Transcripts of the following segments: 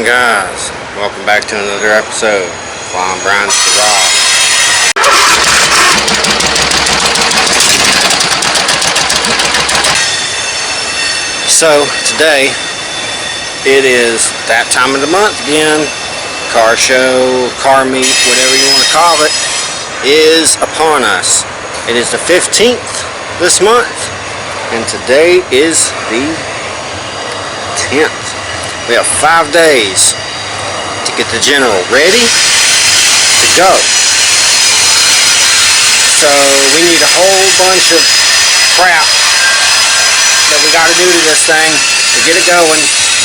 guys, welcome back to another episode of Flying Brian's Garage. So today it is that time of the month again. Car show, car meet, whatever you want to call it, is upon us. It is the 15th this month, and today is the 10th. We have 5 days to get the General ready to go. So we need a whole bunch of crap that we got to do to this thing to get it going,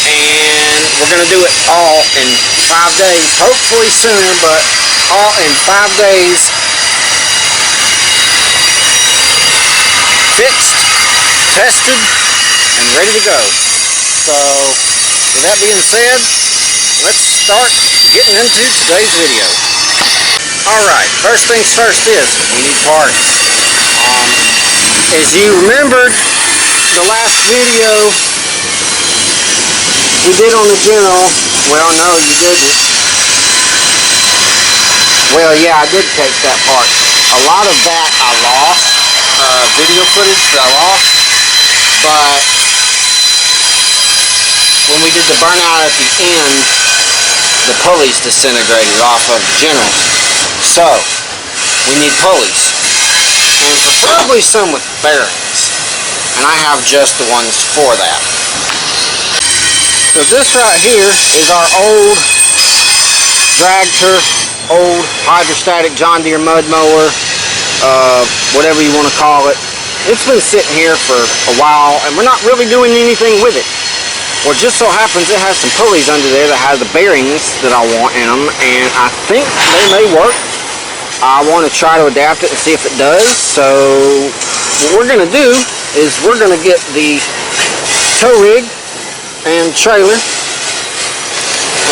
and we're going to do it all in 5 days, hopefully sooner, but all in 5 days. Fixed, tested, and ready to go. So with that being said, let's start getting into today's video. Alright, first things first is we need parts. As you remembered, the last video we did on the General, well no you didn't. Well yeah, I did take that part. A lot of that I lost, video footage that I lost, but when we did the burnout at the end, the pulleys disintegrated off of the General. So, we need pulleys. And preferably some with bearings. And I have just the ones for that. So this right here is our old drag turf, old hydrostatic John Deere mud mower, whatever you want to call it. It's been sitting here for a while, and we're not really doing anything with it. Well, it just so happens it has some pulleys under there that have the bearings that I want in them, and I think they may work. I want to try to adapt it and see if it does. So what we're going to do is we're going to get the tow rig and trailer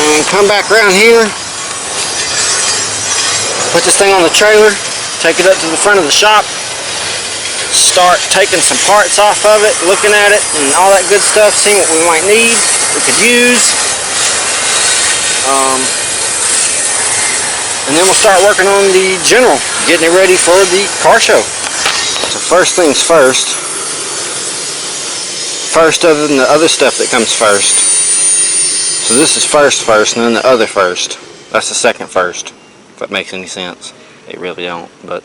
and come back around here, put this thing on the trailer, take it up to the front of the shop, start taking some parts off of it, looking at it and all that good stuff, seeing what we might need, we could use, and then we'll start working on the General, getting it ready for the car show. So first things first, other than the other stuff that comes first. So this is first and then the other first. That's the second first, if that makes any sense. It really don't, but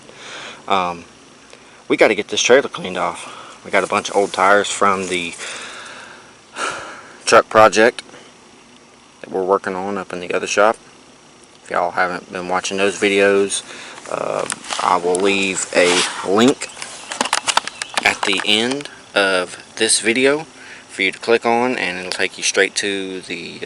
we got to get this trailer cleaned off. We got a bunch of old tires from the truck project that we're working on up in the other shop. If y'all haven't been watching those videos, I will leave a link at the end of this video for you to click on, and it'll take you straight to the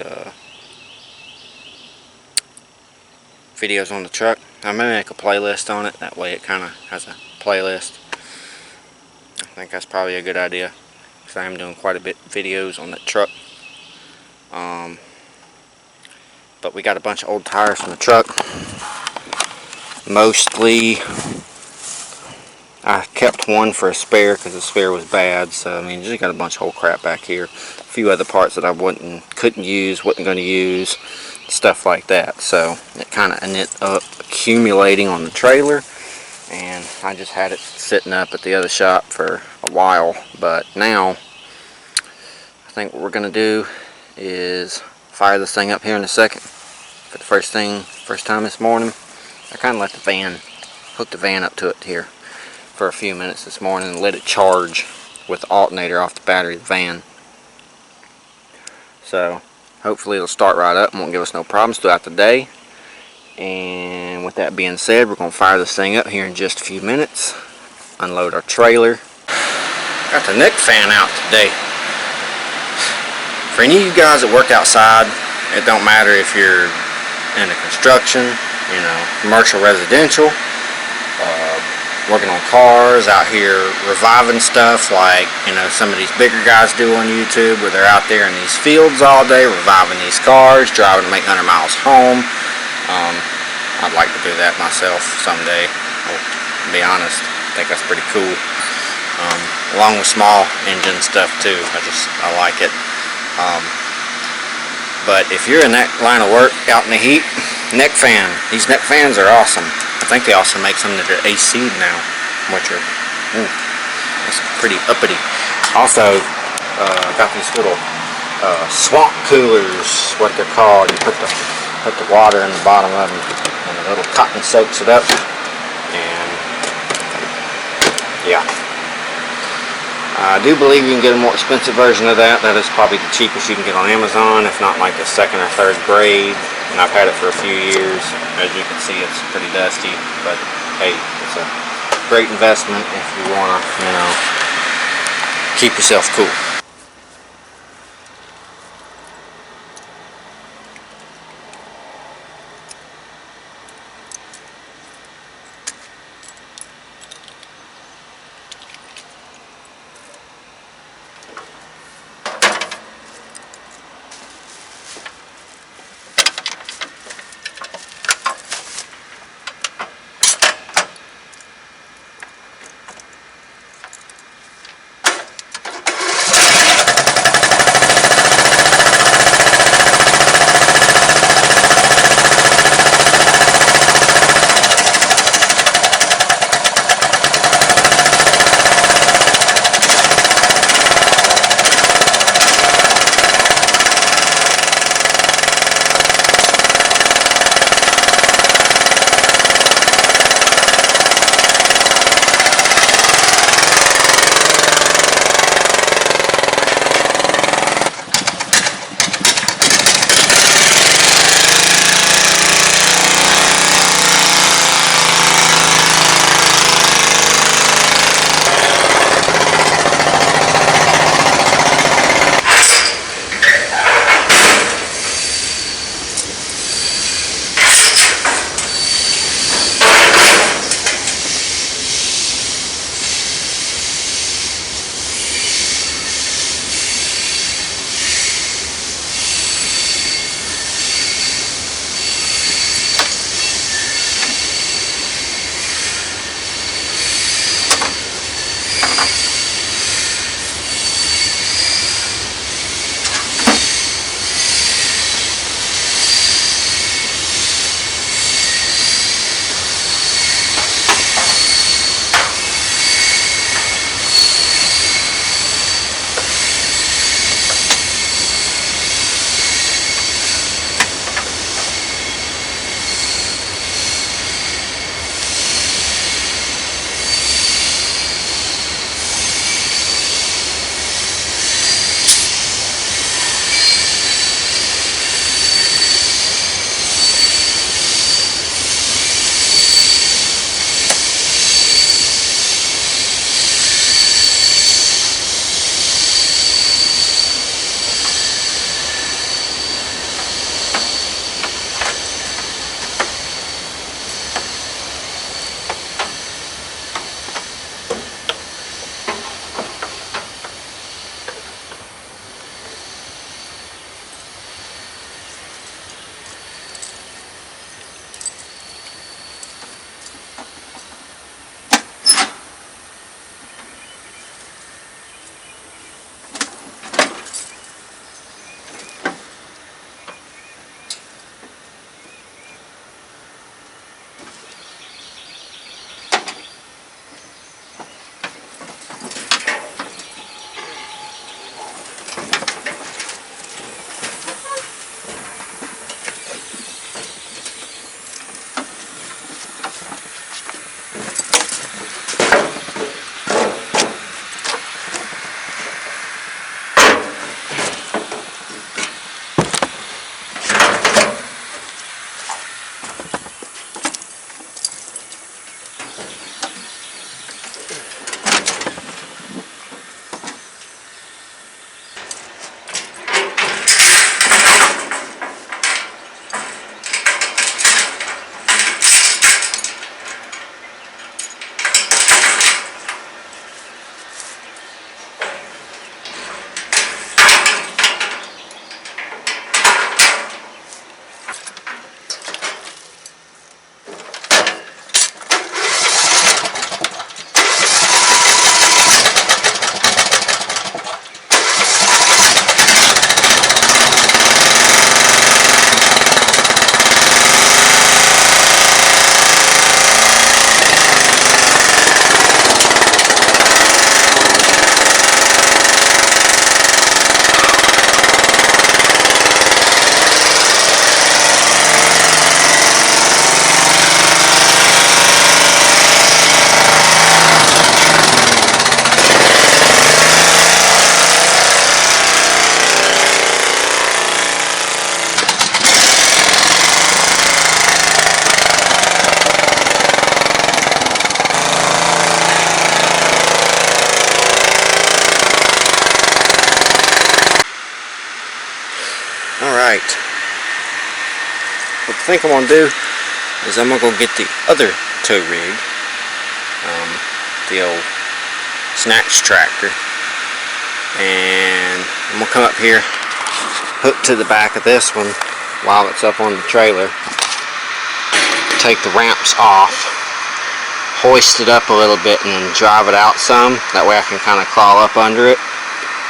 videos on the truck. I may make a playlist on it, that way it kind of has a playlist. I think that's probably a good idea, because I am doing quite a bit of videos on that truck. But we got a bunch of old tires from the truck. Mostly, I kept one for a spare because the spare was bad. So I mean, just got a bunch of old crap back here. A few other parts that I couldn't use, wasn't going to use, stuff like that. So it kind of ended up accumulating on the trailer. And I just had it sitting up at the other shop for a while, but now I think what we're going to do is fire this thing up here in a second. But the first time this morning, I kind of let the van, hook the van up to it here for a few minutes this morning and let it charge with the alternator off the battery of the van. So hopefully it'll start right up and won't give us no problems throughout the day. And with that being said, we're going to fire this thing up here in just a few minutes, unload our trailer. Got the neck fan out today. For any of you guys that work outside, it don't matter if you're in a construction, you know, commercial, residential, working on cars, out here reviving stuff like, you know, some of these bigger guys do on YouTube, where they're out there in these fields all day reviving these cars, driving to make 100 miles home. I'd like to do that myself someday. I'll be honest, I think that's pretty cool. Along with small engine stuff too. I like it. But if you're in that line of work, out in the heat, neck fan. These neck fans are awesome. I think they also make some that are AC now, which are that's pretty uppity. Also, got these little swamp coolers, what they're called. You put the water in the bottom of them, and a little cotton soaks it up. And yeah. I do believe you can get a more expensive version of that. That is probably the cheapest you can get on Amazon, if not like the second or third grade. And I've had it for a few years. As you can see, it's pretty dusty, but hey, it's a great investment if you want to, you know, keep yourself cool. Alright. What I think I'm going to do is I'm going to go get the other tow rig. The old snatch tractor. And I'm going to come up here, hook to the back of this one while it's up on the trailer. Take the ramps off, hoist it up a little bit, and then drive it out some. That way I can kind of crawl up under it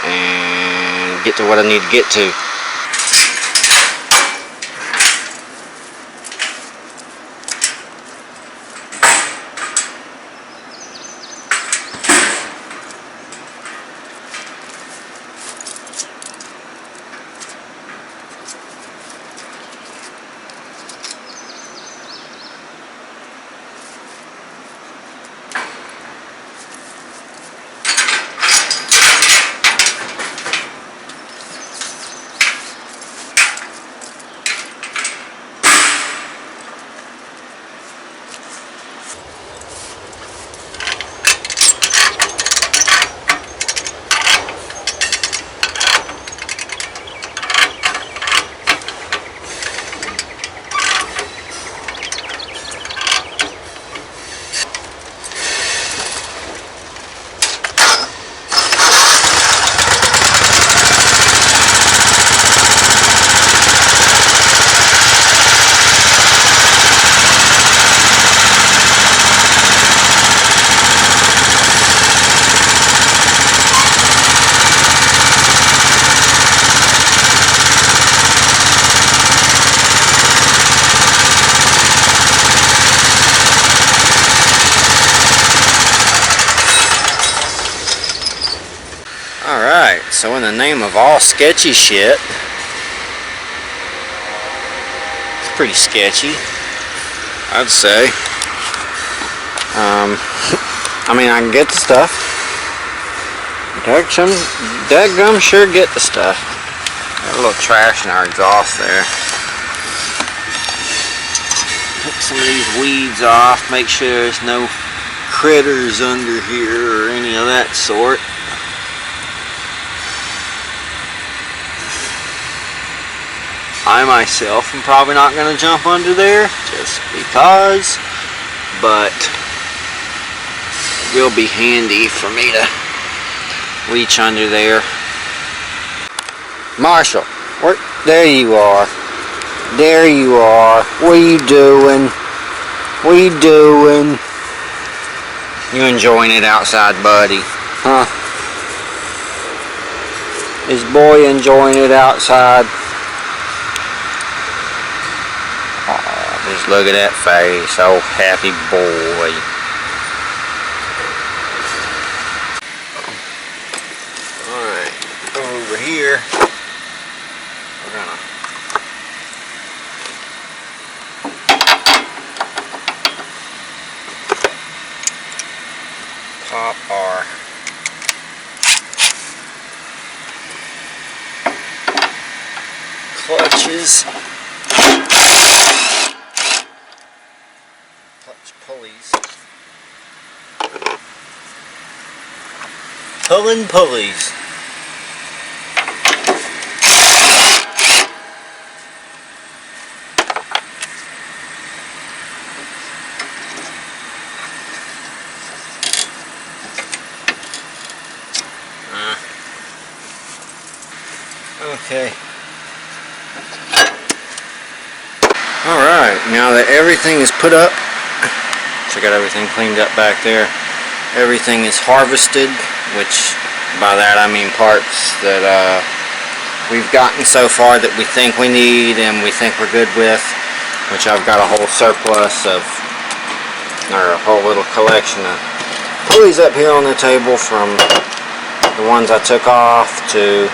and get to what I need to get to. Alright, so in the name of all sketchy shit, it's pretty sketchy, I'd say. I mean, I can get the stuff. Dadgum sure get the stuff. Got a little trash in our exhaust there. Pick some of these weeds off, make sure there's no critters under here or any of that sort. I myself am probably not going to jump under there just because, but it will be handy for me to reach under there. Marshall, there you are. There you are. What are you doing? What are you doing? You enjoying it outside, buddy? Huh? Is boy enjoying it outside? Just look at that face, oh happy boy. Alright, over here, we're gonna pop our clutches. Pulleys. Pulling pulleys. Okay. Alright, now that everything is put up, I got everything cleaned up back there. Everything is harvested, which by that I mean parts that we've gotten so far that we think we need and we think we're good with, which I've got a whole surplus of, or a whole little collection of pulleys up here on the table, from the ones I took off to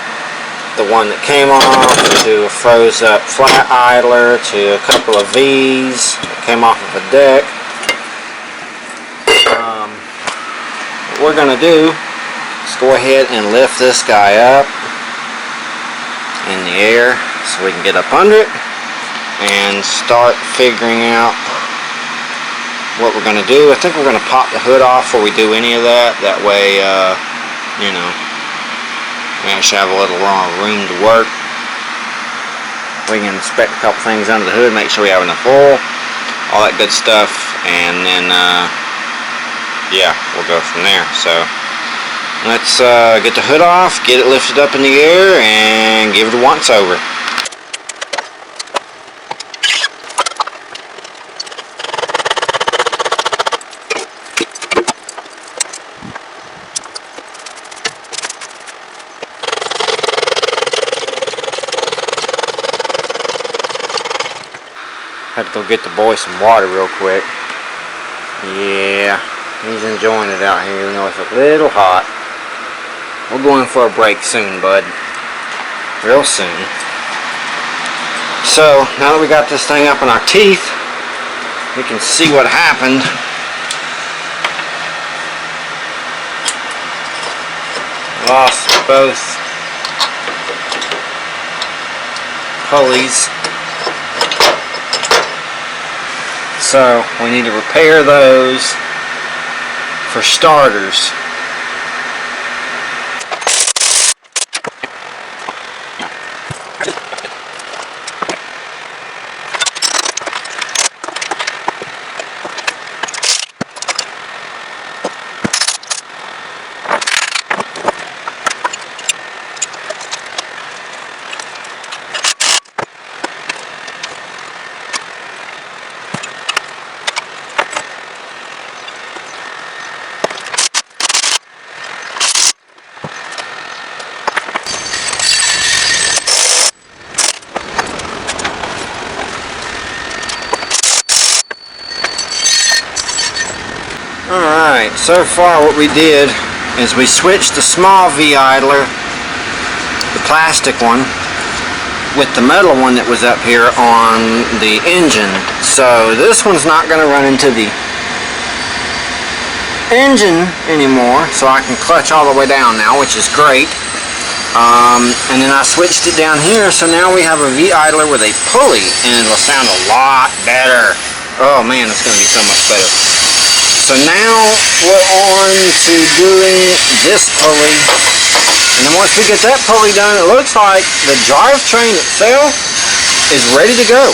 the one that came off to a froze up flat idler to a couple of V's that came off of a deck. What we're going to do is go ahead and lift this guy up in the air so we can get up under it and start figuring out what we're going to do. I think we're going to pop the hood off before we do any of that. That way, you know, we actually have a little more room to work. We can inspect a couple things under the hood, make sure we have enough oil, all that good stuff, and then yeah, we'll go from there. So let's get the hood off, get it lifted up in the air, and give it a once over. Had to go get the boy some water real quick. Yeah, he's enjoying it out here, even though it's a little hot. We're going for a break soon, bud. Real soon. So, now that we got this thing up in our teeth, we can see what happened. Lost both pulleys. So we need to repair those for starters. Alright, so far what we did is we switched the small V-idler, the plastic one, with the metal one that was up here on the engine. So this one's not going to run into the engine anymore, so I can clutch all the way down now, which is great. And then I switched it down here, so now we have a V-idler with a pulley, and it'll sound a lot better. Oh man, it's going to be so much better. So now we're on to doing this pulley, and then once we get that pulley done, it looks like the drivetrain itself is ready to go.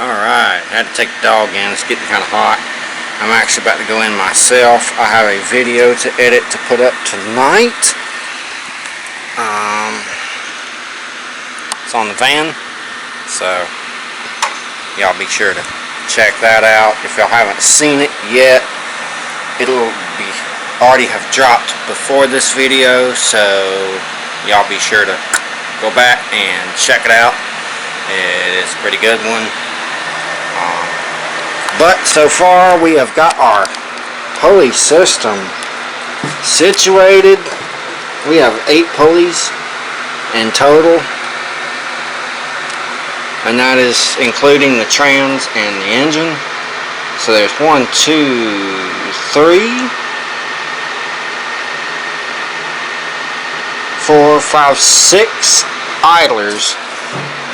Alright, had to take the dog in. It's getting kind of hot. I'm actually about to go in myself. I have a video to edit to put up tonight. It's on the van, so y'all be sure to check that out. If y'all haven't seen it yet, it'll be already have dropped before this video, so y'all be sure to go back and check it out. It is a pretty good one. But so far we have got our pulley system situated. We have 8 pulleys in total, and that is including the trans and the engine. So there's 1, 2, 3, 4, 5, 6 idlers,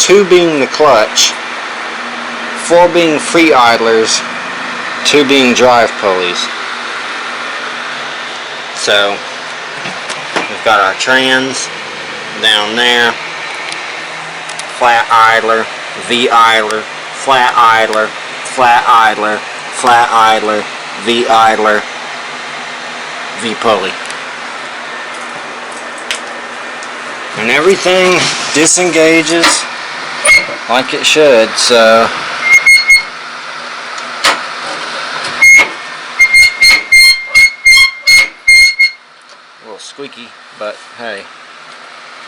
2 being the clutch, 4 being free idlers, 2 being drive pulleys. So we've got our trans down there, flat idler, V idler, flat idler, flat idler, flat idler, V idler, V pulley. And everything disengages like it should, so a little squeaky, but hey,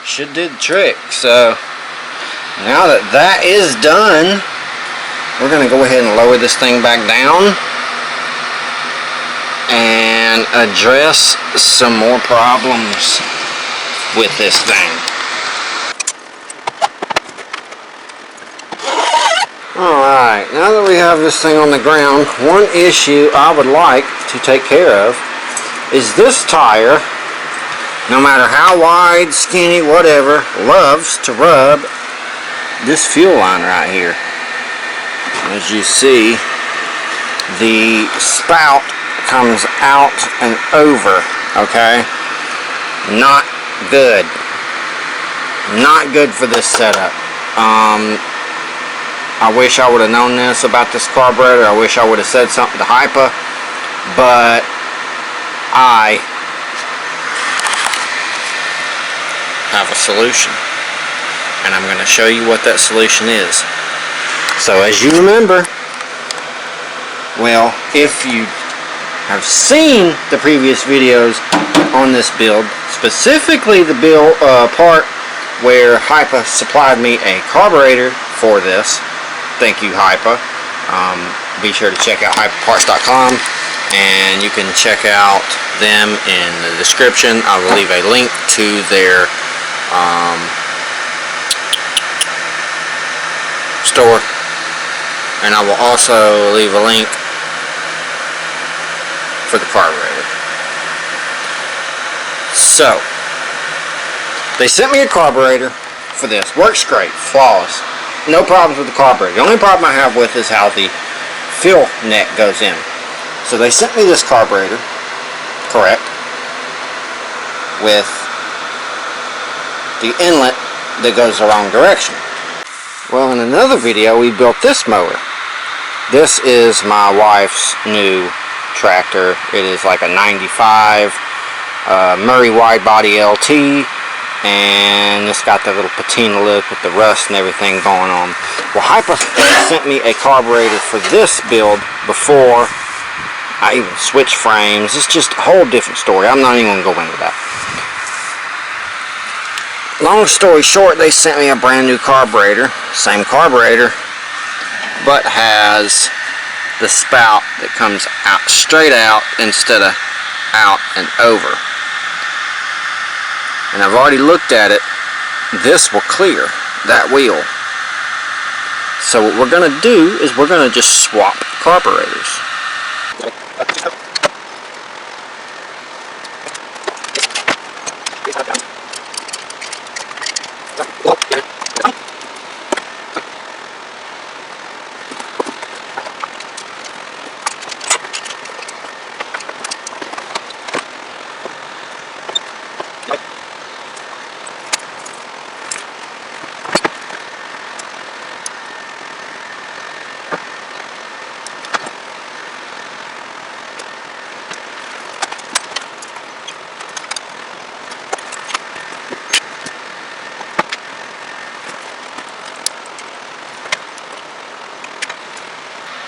should do the trick. So now that that is done, we're going to go ahead and lower this thing back down and address some more problems with this thing. Alright, now that we have this thing on the ground, one issue I would like to take care of is this tire, no matter how wide, skinny, whatever, loves to rub this fuel line right here. As you see, the spout comes out and over, okay? Not good. Not good for this setup. I wish I would have known this about this carburetor. I wish I would have said something to HIPA, but I have a solution, and I'm going to show you what that solution is. So as you remember, well, if you have seen the previous videos on this build, specifically the part where HIPA supplied me a carburetor for this, thank you HIPA. Be sure to check out HIPAParts.com, and you can check out them in the description. I will leave a link to their store, and I will also leave a link for the carburetor. So they sent me a carburetor for this. Works great, flawless, no problems with the carburetor. The only problem I have with is how the fill neck goes in. So they sent me this carburetor, correct, with the inlet that goes the wrong direction. Well, in another video we built this mower. This is my wife's new tractor. It is like a 95 Murray wide body LT, and it's got the little patina look with the rust and everything going on. Well, HIPA sent me a carburetor for this build before I even switched frames. It's just a whole different story. I'm not even going to go into that. Long story short, they sent me a brand new carburetor, same carburetor, but has the spout that comes out straight out instead of out and over. And I've already looked at it. This will clear that wheel. So what we're going to do is we're going to just swap carburetors.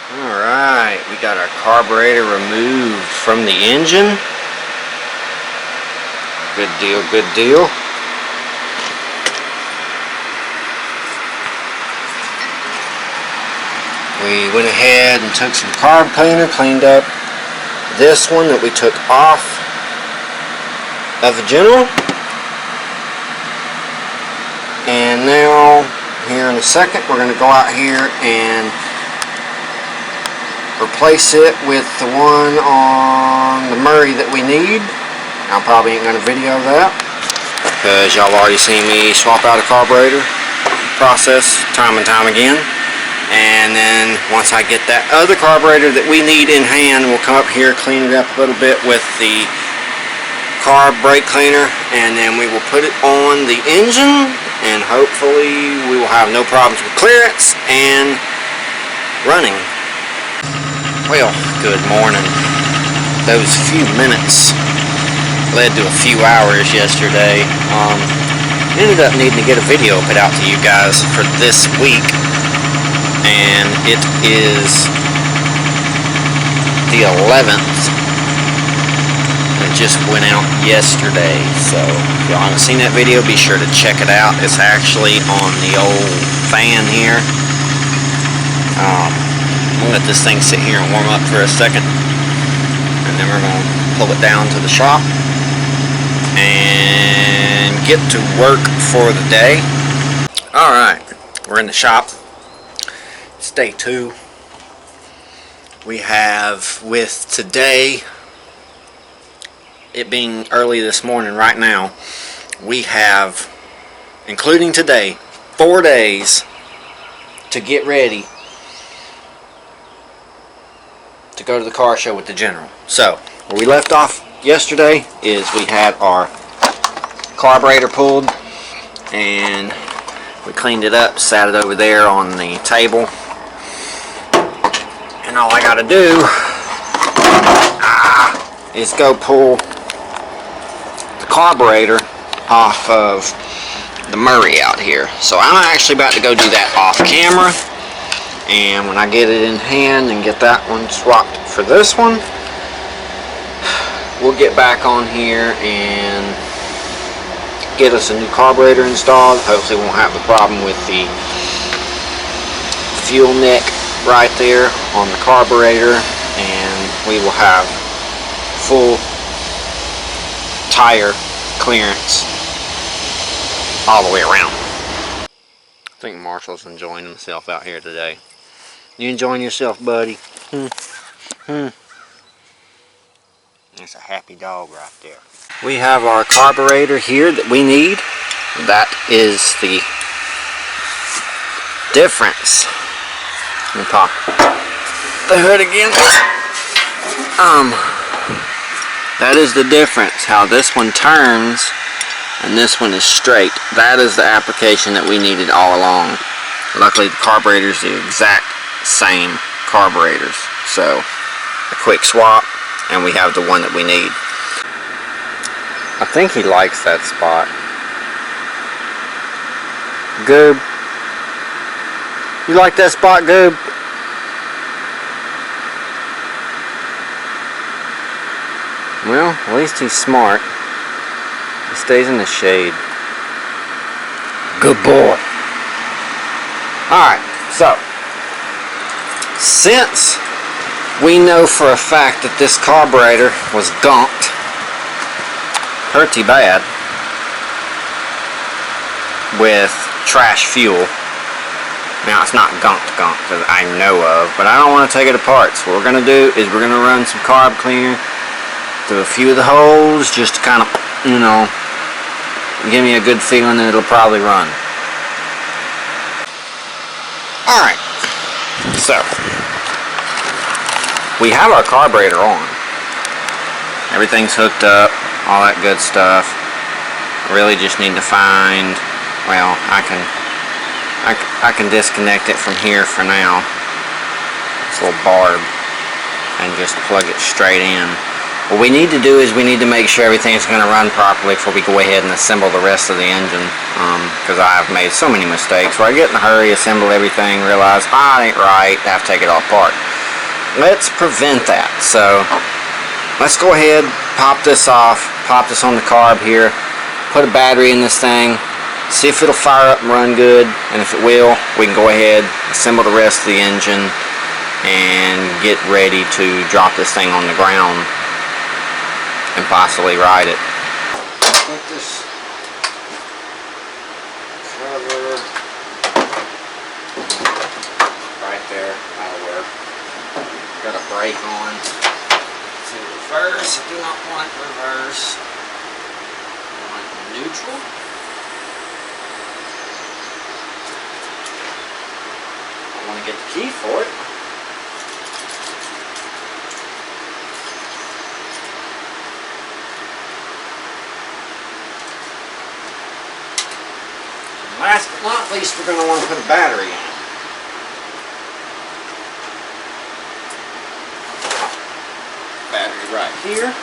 Alright, we got our carburetor removed from the engine. Good deal, good deal. We went ahead and took some carb cleaner, cleaned up this one that we took off of the general. And now, here in a second, we're going to go out here and replace it with the one on the Murray that we need. I probably ain't going to video that because y'all already seen me swap out a carburetor process time and time again. And then once I get that other carburetor that we need in hand, we'll come up here, clean it up a little bit with the carb brake cleaner, and then we will put it on the engine, and hopefully we will have no problems with clearance and running. Well, good morning. Those few minutes led to a few hours yesterday. Ended up needing to get a video put out to you guys for this week, and it is the 11th. It just went out yesterday, so if y'all haven't seen that video, be sure to check it out. It's actually on the old fan here. I'm going to let this thing sit here and warm up for a second, and then we're going to pull it down to the shop and get to work for the day. Alright, we're in the shop. It's day 2. We have, with today, it being early this morning right now, we have, including today, 4 days to get ready to go to the car show with the General. So, where we left off yesterday is we had our carburetor pulled, and we cleaned it up, sat it over there on the table, and all I gotta do is go pull the carburetor off of the Murray out here. So I'm actually about to go do that off camera, and when I get it in hand and get that one swapped for this one, we'll get back on here and get us a new carburetor installed. Hopefully won't have the problem with the fuel neck right there on the carburetor, and we will have full tire clearance all the way around. I think Marshall's enjoying himself out here today. You enjoying yourself, buddy? That's a happy dog right there. We have our carburetor here that we need. That is the difference. Let me pop the hood again. That is the difference, how this one turns and this one is straight. That is the application that we needed all along. Luckily the carburetor is the exact same carburetors. So a quick swap and we have the one that we need. I think he likes that spot. Goob. You like that spot, Goob? Well, at least he's smart. He stays in the shade. Good boy. Alright, so since we know for a fact that this carburetor was gunked pretty bad with trash fuel. Now it's not gunked that I know of, but I don't want to take it apart. So what we're going to do is we're going to run some carb cleaner through a few of the holes just to kind of, you know, give me a good feeling that it'll probably run. Alright, so we have our carburetor on. Everything's hooked up, all that good stuff. I really just need to find, well, I can disconnect it from here for now. This little barb, and just plug it straight in. What we need to do is we need to make sure everything's going to run properly before we go ahead and assemble the rest of the engine, because I have made so many mistakes where I get in a hurry, assemble everything, realize, it ain't right, I have to take it all apart. Let's prevent that. So let's go ahead, pop this off, pop this on the carb here, put a battery in this thing, see if it'll fire up and run good, and if it will, we can go ahead, assemble the rest of the engine, and get ready to drop this thing on the ground and possibly ride it. Put this cover right there, that'll work. Got a brake on. To reverse, I do not want reverse. I want neutral. I want to get the key for it. And last but not least, we're going to want to put a battery in. Battery right here.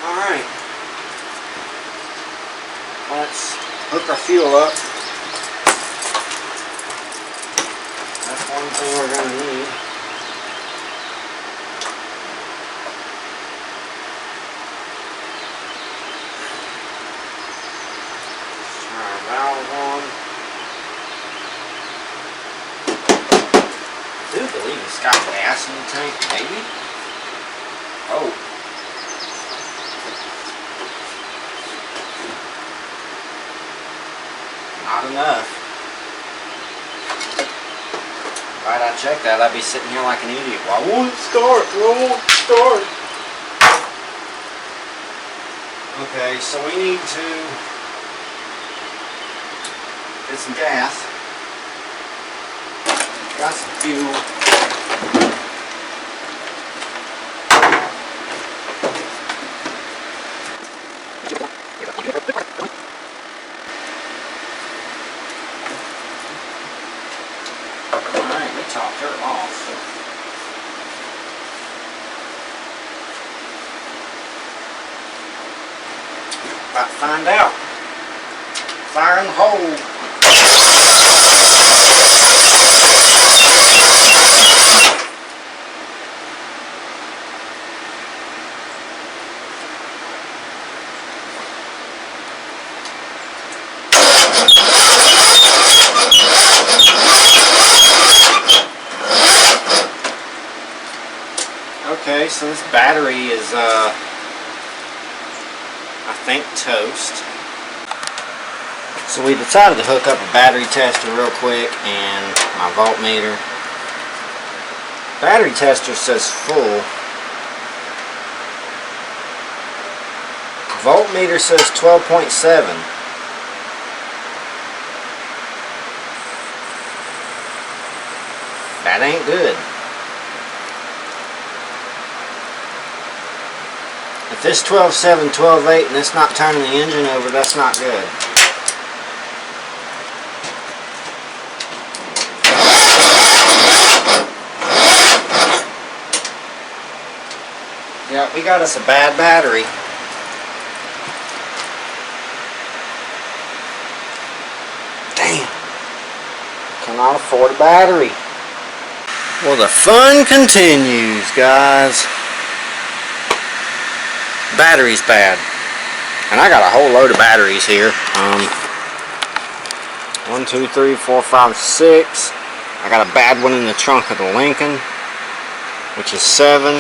Alright, let's hook our fuel up. That's one thing we're going to need. Let's turn our valve on. I do believe it's got gas in the tank, maybe. Oh. Not enough. Right, I checked that. I'd be sitting here like an idiot. Why won't it start? Why won't it start? Okay, so we need to get some gas. Got some fuel. Alright, we topped her off. About to find out. Fire in the hole. Okay, so this battery is, I think, toast. So we decided to hook up a battery tester real quick and my voltmeter. Battery tester says full. Voltmeter says 12.7. That ain't good. If this 12.7, 12.8 and it's not turning the engine over, that's not good. Yeah, we got us a bad battery. Damn. Cannot afford a battery. Well, the fun continues, guys. Battery's bad. And I got a whole load of batteries here. 1, 2, 3, 4, 5, 6. I got a bad one in the trunk of the Lincoln, which is 7.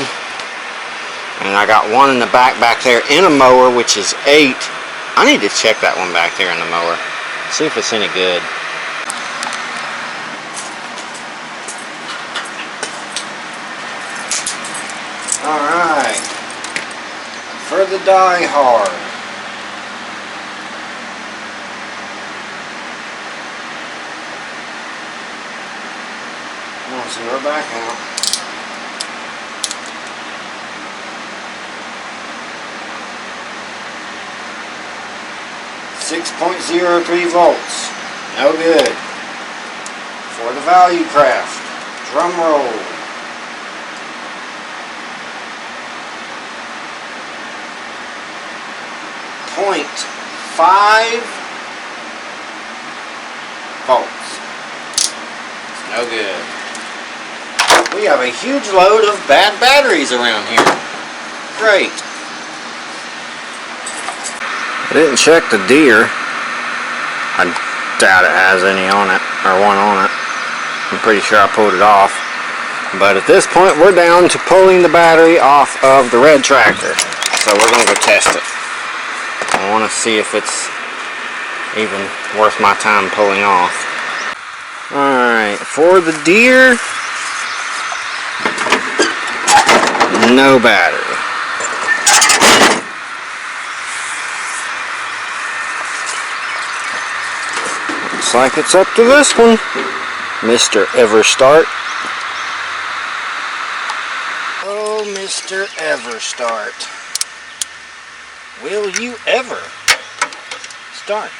And I got one in the back there in a mower, which is 8. I need to check that one back there in the mower. See if it's any good. Alright. For the die hard. Come on, so we're back out. 6.03 volts. No good. For the value craft. Drum roll. 0.5 volts. No good. We have a huge load of bad batteries around here. Great. I didn't check the deer. I doubt it has any on it, or one on it. I'm pretty sure I pulled it off. But at this point, we're down to pulling the battery off of the red tractor. So we're going to go test it. I want to see if it's even worth my time pulling off. Alright, for the deer, no battery. Looks like it's up to this one, Mr. Everstart. Oh, Mr. Everstart. Will you ever start?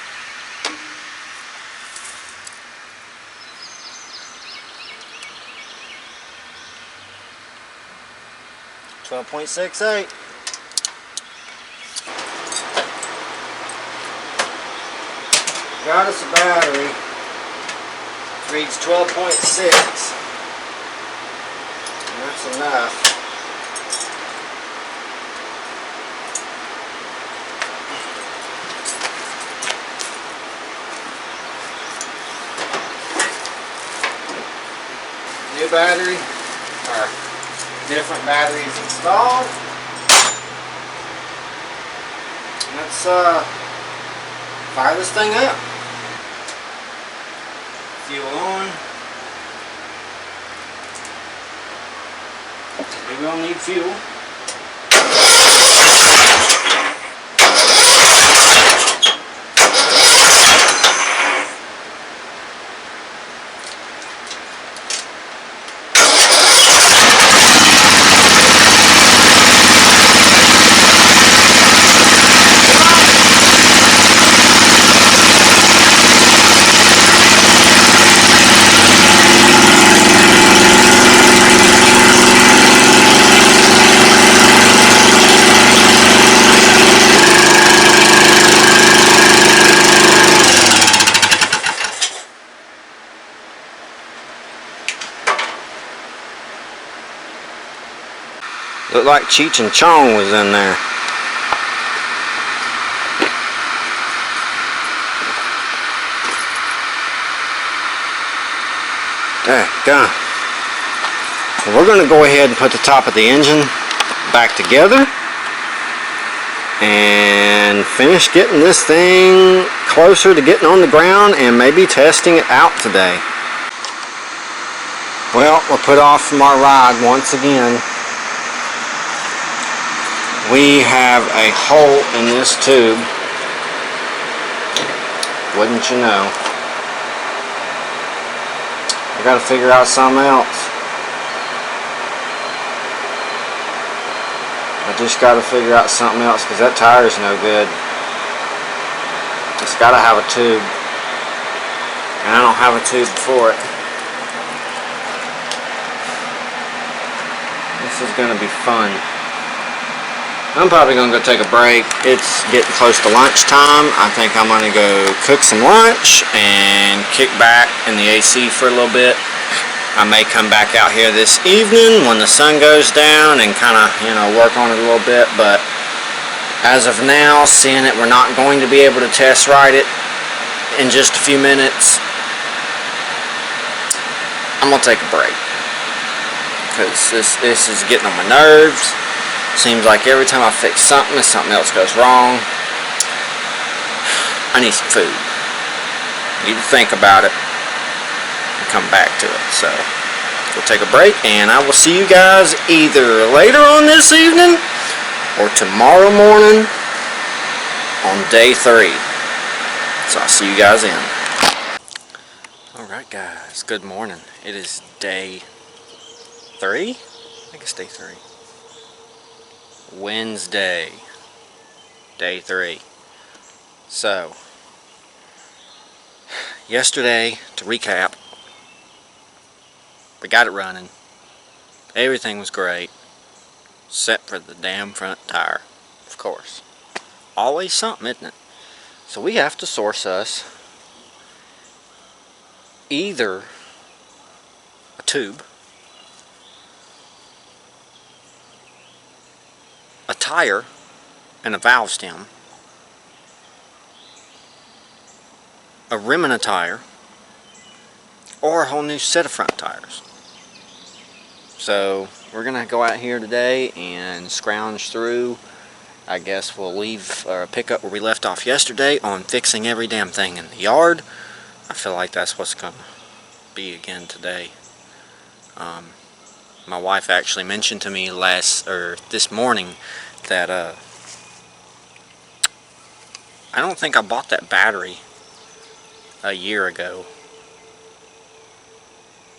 $12.68. Got us a battery. Reads 12.6. And that's enough. New battery, or different batteries installed. let's fire this thing up. Fuel on. We will need fuel. Looked like Cheech and Chong was in there. Done. So we're going to go ahead and put the top of the engine back together and finish getting this thing closer to getting on the ground and maybe testing it out today. Well, we're put off from our ride once again. We have a hole in this tube. Wouldn't you know? I gotta figure out something else. I just gotta figure out something else because that tire's no good. It's gotta have a tube. And I don't have a tube for it. This is gonna be fun. I'm probably going to go take a break. It's getting close to lunchtime. I think I'm going to go cook some lunch and kick back in the AC for a little bit. I may come back out here this evening when the sun goes down and kind of, work on it a little bit. But as of now, seeing that we're not going to be able to test ride it in just a few minutes, I'm going to take a break. Because this is getting on my nerves. Seems like every time I fix something else goes wrong. I need some food. I need to think about it and come back to it. So we'll take a break and I will see you guys either later on this evening or tomorrow morning on day 3. So I'll see you guys in. Alright guys, good morning. It is day 3? I think it's day 3. Wednesday, day 3. So, yesterday, to recap, we got it running. Everything was great, except for the damn front tire, of course. Always something, isn't it? So we have to source us either a tube, a tire, and a valve stem, a rim and a tire, or a whole new set of front tires. So we're gonna go out here today and scrounge through. I guess we'll leave or pick up where we left off yesterday on fixing every damn thing in the yard. I feel like that's what's gonna be again today. My wife actually mentioned to me this morning that I don't think I bought that battery a year ago,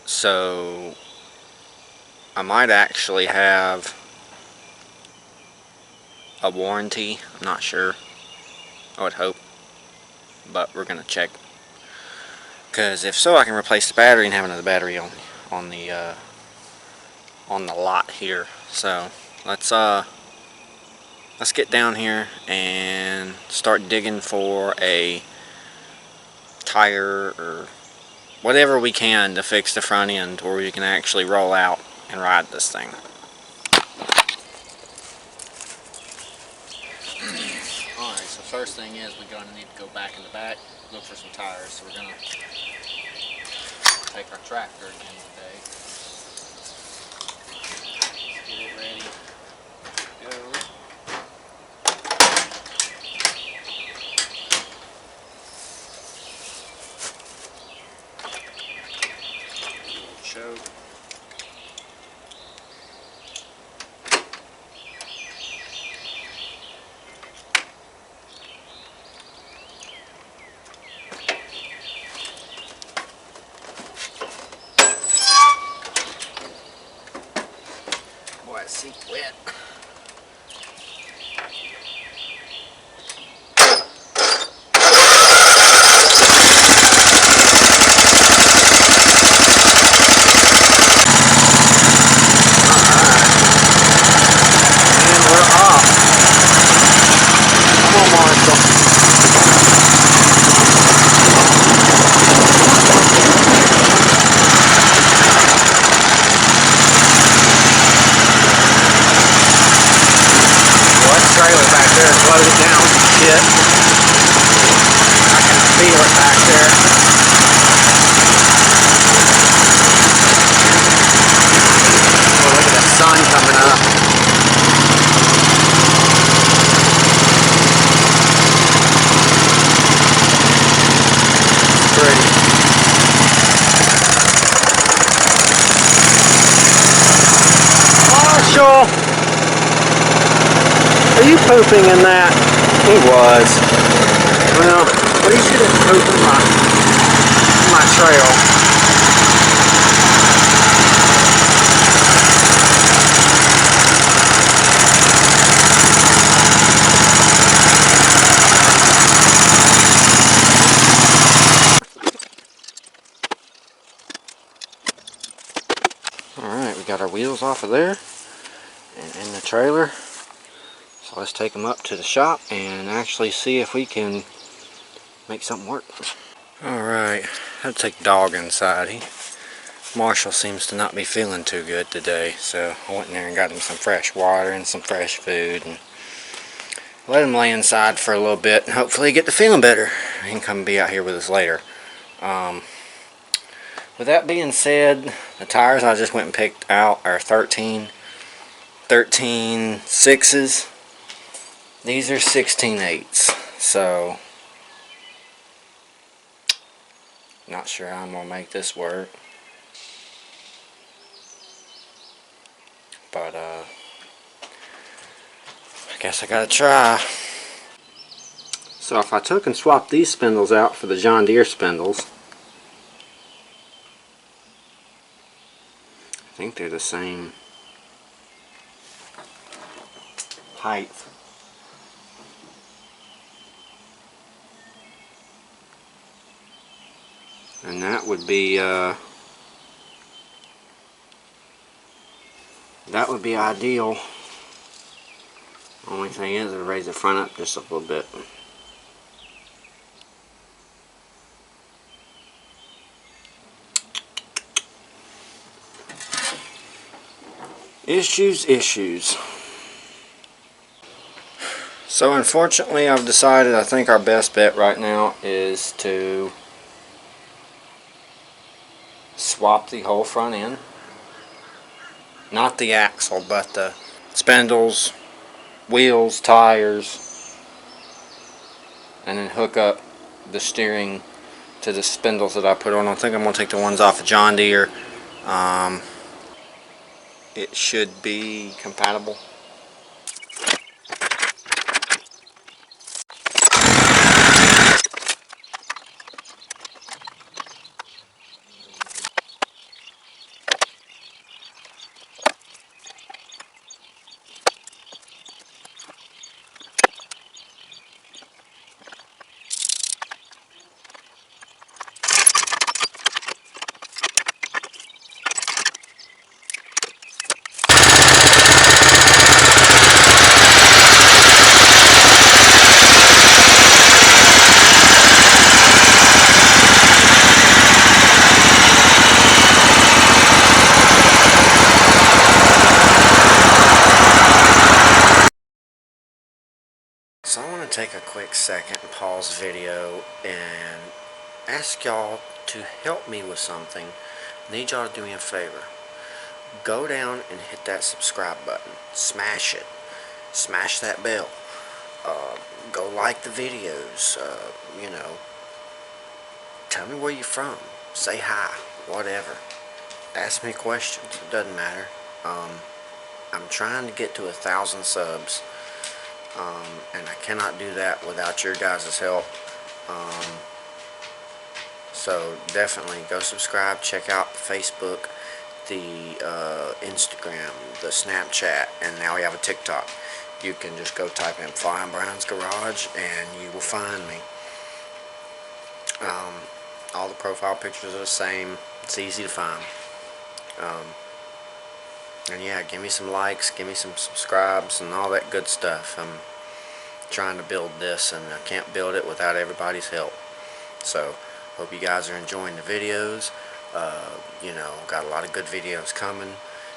so I might actually have a warranty. I'm not sure. I would hope, but we're gonna check, because if so, I can replace the battery and have another battery on the lot here. So let's get down here and start digging for a tire or whatever we can to fix the front end where we can actually roll out and ride this thing. Alright, so first thing is we're going to need to go back in the back, look for some tires. So we're going to take our tractor again today. Get it ready. Go. pooping in that? He was. Well, at least he didn't poop in my trail. Alright, we got our wheels off of there and in the trailer. So let's take them up to the shop and actually see if we can make something work. Alright, I'll take dog inside. Marshall seems to not be feeling too good today, so I went in there and got him some fresh water and some fresh food and let him lay inside for a little bit and hopefully get to feeling better. He can come be out here with us later. With that being said, the tires I just went and picked out are 13 6s. These are 16 8s. So, not sure how I'm going to make this work. But, I guess I got to try. So if I took and swapped these spindles out for the John Deere spindles, I think they're the same height. And that would be ideal. Only thing is, it'll raise the front up just a little bit. Issues. So unfortunately, I've decided I think our best bet right now is to swap the whole front end. Not the axle, but the spindles, wheels, tires, and then hook up the steering to the spindles that I put on. I think I'm going to take the ones off of John Deere. It should be compatible. So I want to take a quick second and pause the video and ask y'all to help me with something. I need y'all to do me a favor. Go down and hit that subscribe button. Smash it. Smash that bell. Go like the videos. You know, tell me where you're from. Say hi. Whatever. Ask me questions. It doesn't matter. I'm trying to get to 1,000 subs. And I cannot do that without your guys' help. So definitely go subscribe, check out Facebook, the Instagram, the Snapchat, and now we have a TikTok. You can just go type in Flying Brown's Garage and you will find me. All the profile pictures are the same. It's easy to find. And yeah, give me some likes, give me some subscribes, and all that good stuff. I'm trying to build this, and I can't build it without everybody's help. So, hope you guys are enjoying the videos. You know, got a lot of good videos coming,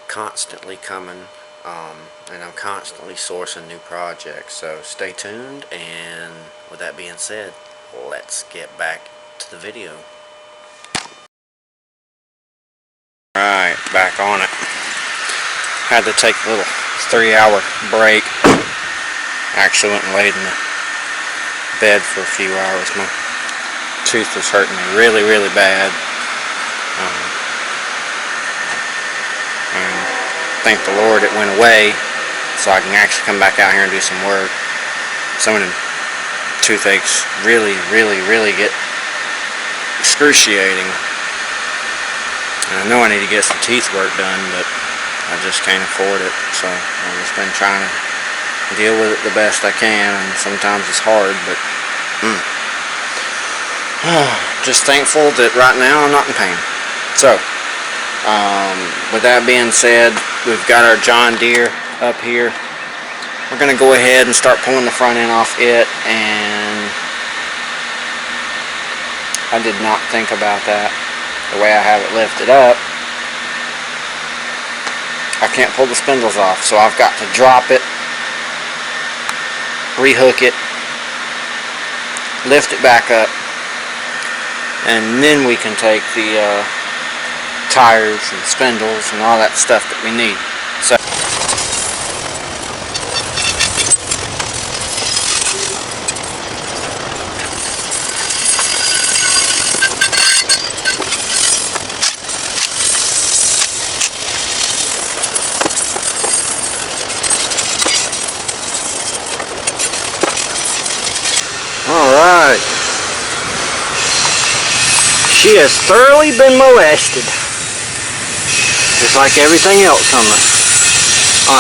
constantly coming, and I'm constantly sourcing new projects. So, stay tuned, and with that being said, let's get back to the video. Alright, back on it. Had to take a little 3-hour break. Actually went and laid in the bed for a few hours. My tooth was hurting me really, really bad. And thank the Lord it went away so I can actually come back out here and do some work. some of them toothaches really get excruciating. And I know I need to get some teeth work done, but I just can't afford it. So I've just been trying to deal with it the best I can, and sometimes it's hard, but just thankful that right now I'm not in pain. So with that being said, we've got our John Deere up here. We're going to go ahead and start pulling the front end off it, and I did not think about that. The way I have it lifted up, I can't pull the spindles off, so I've got to drop it, rehook it, lift it back up, and then we can take the tires and spindles and all that stuff that we need. So alright, she has thoroughly been molested, just like everything else on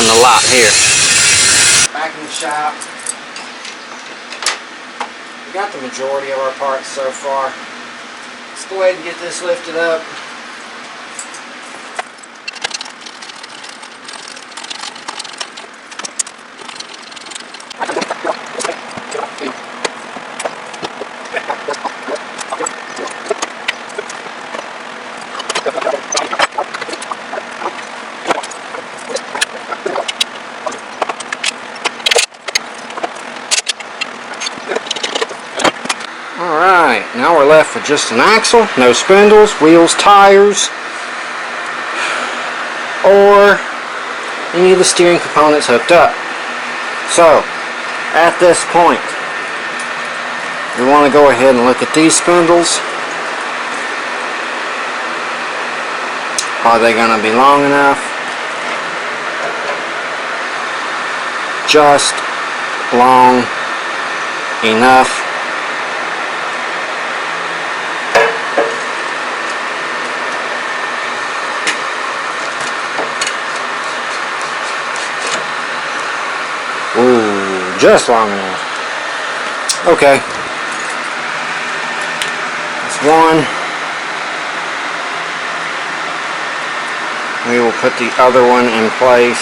the lot here. Back in the shop, we got the majority of our parts so far. Let's go ahead and get this lifted up. Alright, now we're left with just an axle, no spindles, wheels, tires, or any of the steering components hooked up. So, at this point, we want to go ahead and look at these spindles. Are they going to be long enough? Just long enough. Ooh, just long enough. Okay. That's one. We will put the other one in place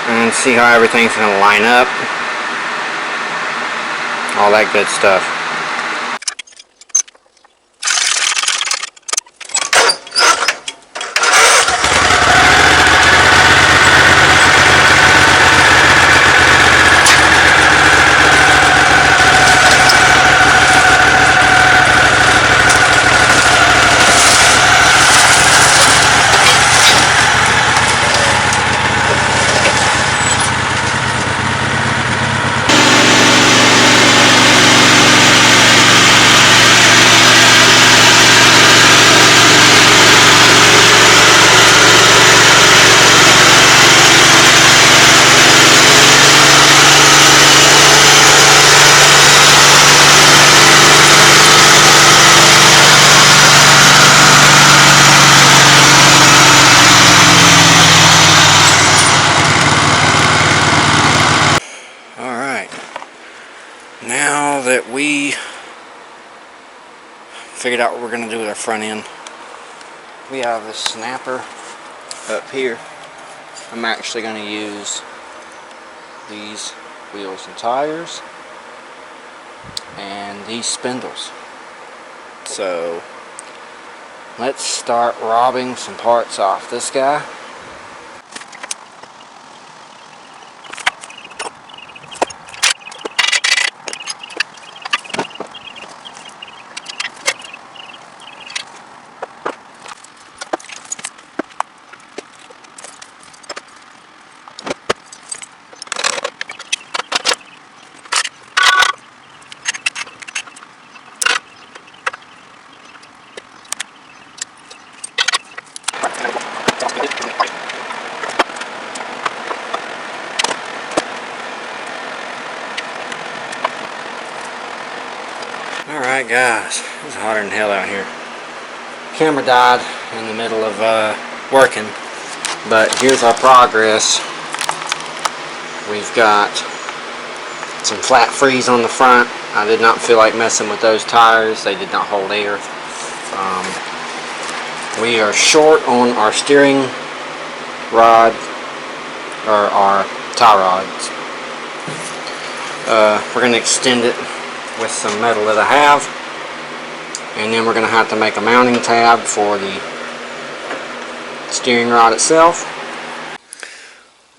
and see how everything's going to line up. All that good stuff. Now that we figured out what we're going to do with our front end, we have this snapper up here. I'm actually going to use these wheels and tires and these spindles. So let's start robbing some parts off this guy. Alright guys, it's hotter than hell out here. Camera died in the middle of working, but here's our progress. We've got some flat frees on the front. I did not feel like messing with those tires. They did not hold air. We are short on our steering rod, or our tie rods. We're going to extend it with some metal that I have, and then we're going to have to make a mounting tab for the steering rod itself.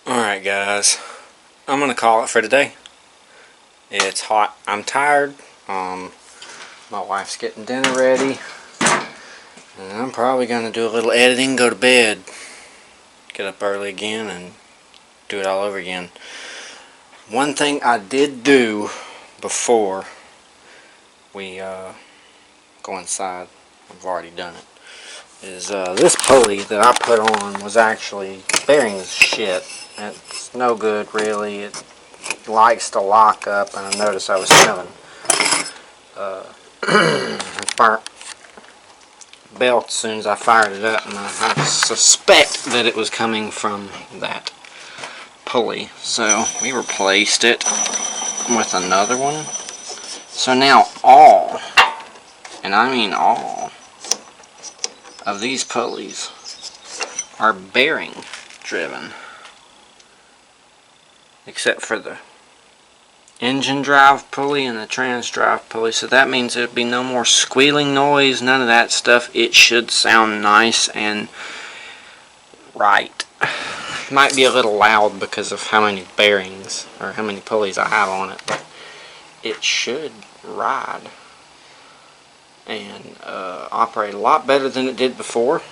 Alright guys, I'm going to call it for today. It's hot. I'm tired. My wife's getting dinner ready, and I'm probably going to do a little editing, go to bed, get up early again, and do it all over again. One thing I did do before we go inside, I've already done it, is this pulley that I put on was actually bearing as shit. It's no good really. It likes to lock up, and I noticed I was smelling burnt belt as soon as I fired it up, and I suspect that it was coming from that pulley. So we replaced it with another one. So now all, and I mean all, of these pulleys are bearing driven, except for the engine drive pulley and the trans drive pulley. So that means there'd be no more squealing noise, none of that stuff. It should sound nice and right. Might be a little loud because of how many bearings or how many pulleys I have on it, but it should ride and operate a lot better than it did before,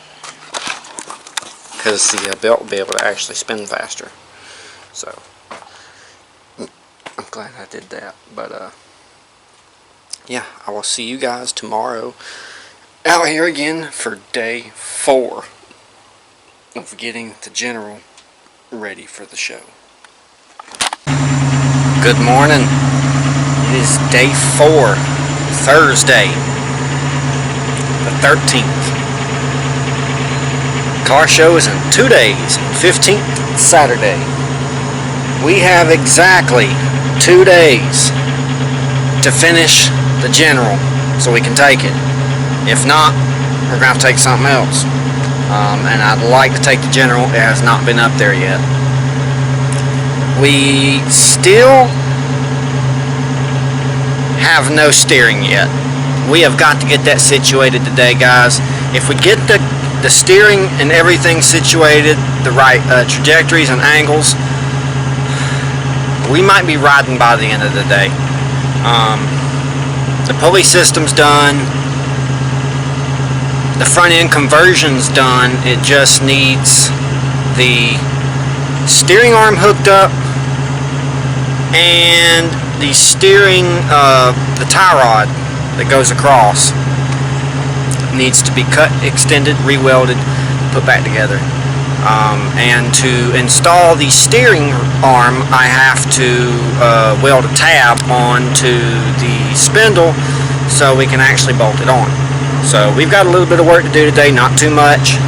because the belt will be able to actually spin faster. So I'm glad I did that. But yeah, I will see you guys tomorrow out here again for day 4 of getting the General ready for the show. Good morning. It is day 4, Thursday, the 13th. Car show is in 2 days, 15th, Saturday. We have exactly 2 days to finish the General so we can take it. If not, we're going to have to take something else. And I'd like to take the General. It has not been up there yet. We still have no steering yet. We have got to get that situated today, guys. If we get the steering and everything situated, the right trajectories and angles, we might be riding by the end of the day. The pulley system's done. The front end conversion's done. It just needs the steering arm hooked up, and the steering, the tie rod that goes across needs to be cut, extended, re-welded, put back together. And to install the steering arm, I have to weld a tab onto the spindle so we can actually bolt it on. So we've got a little bit of work to do today, not too much.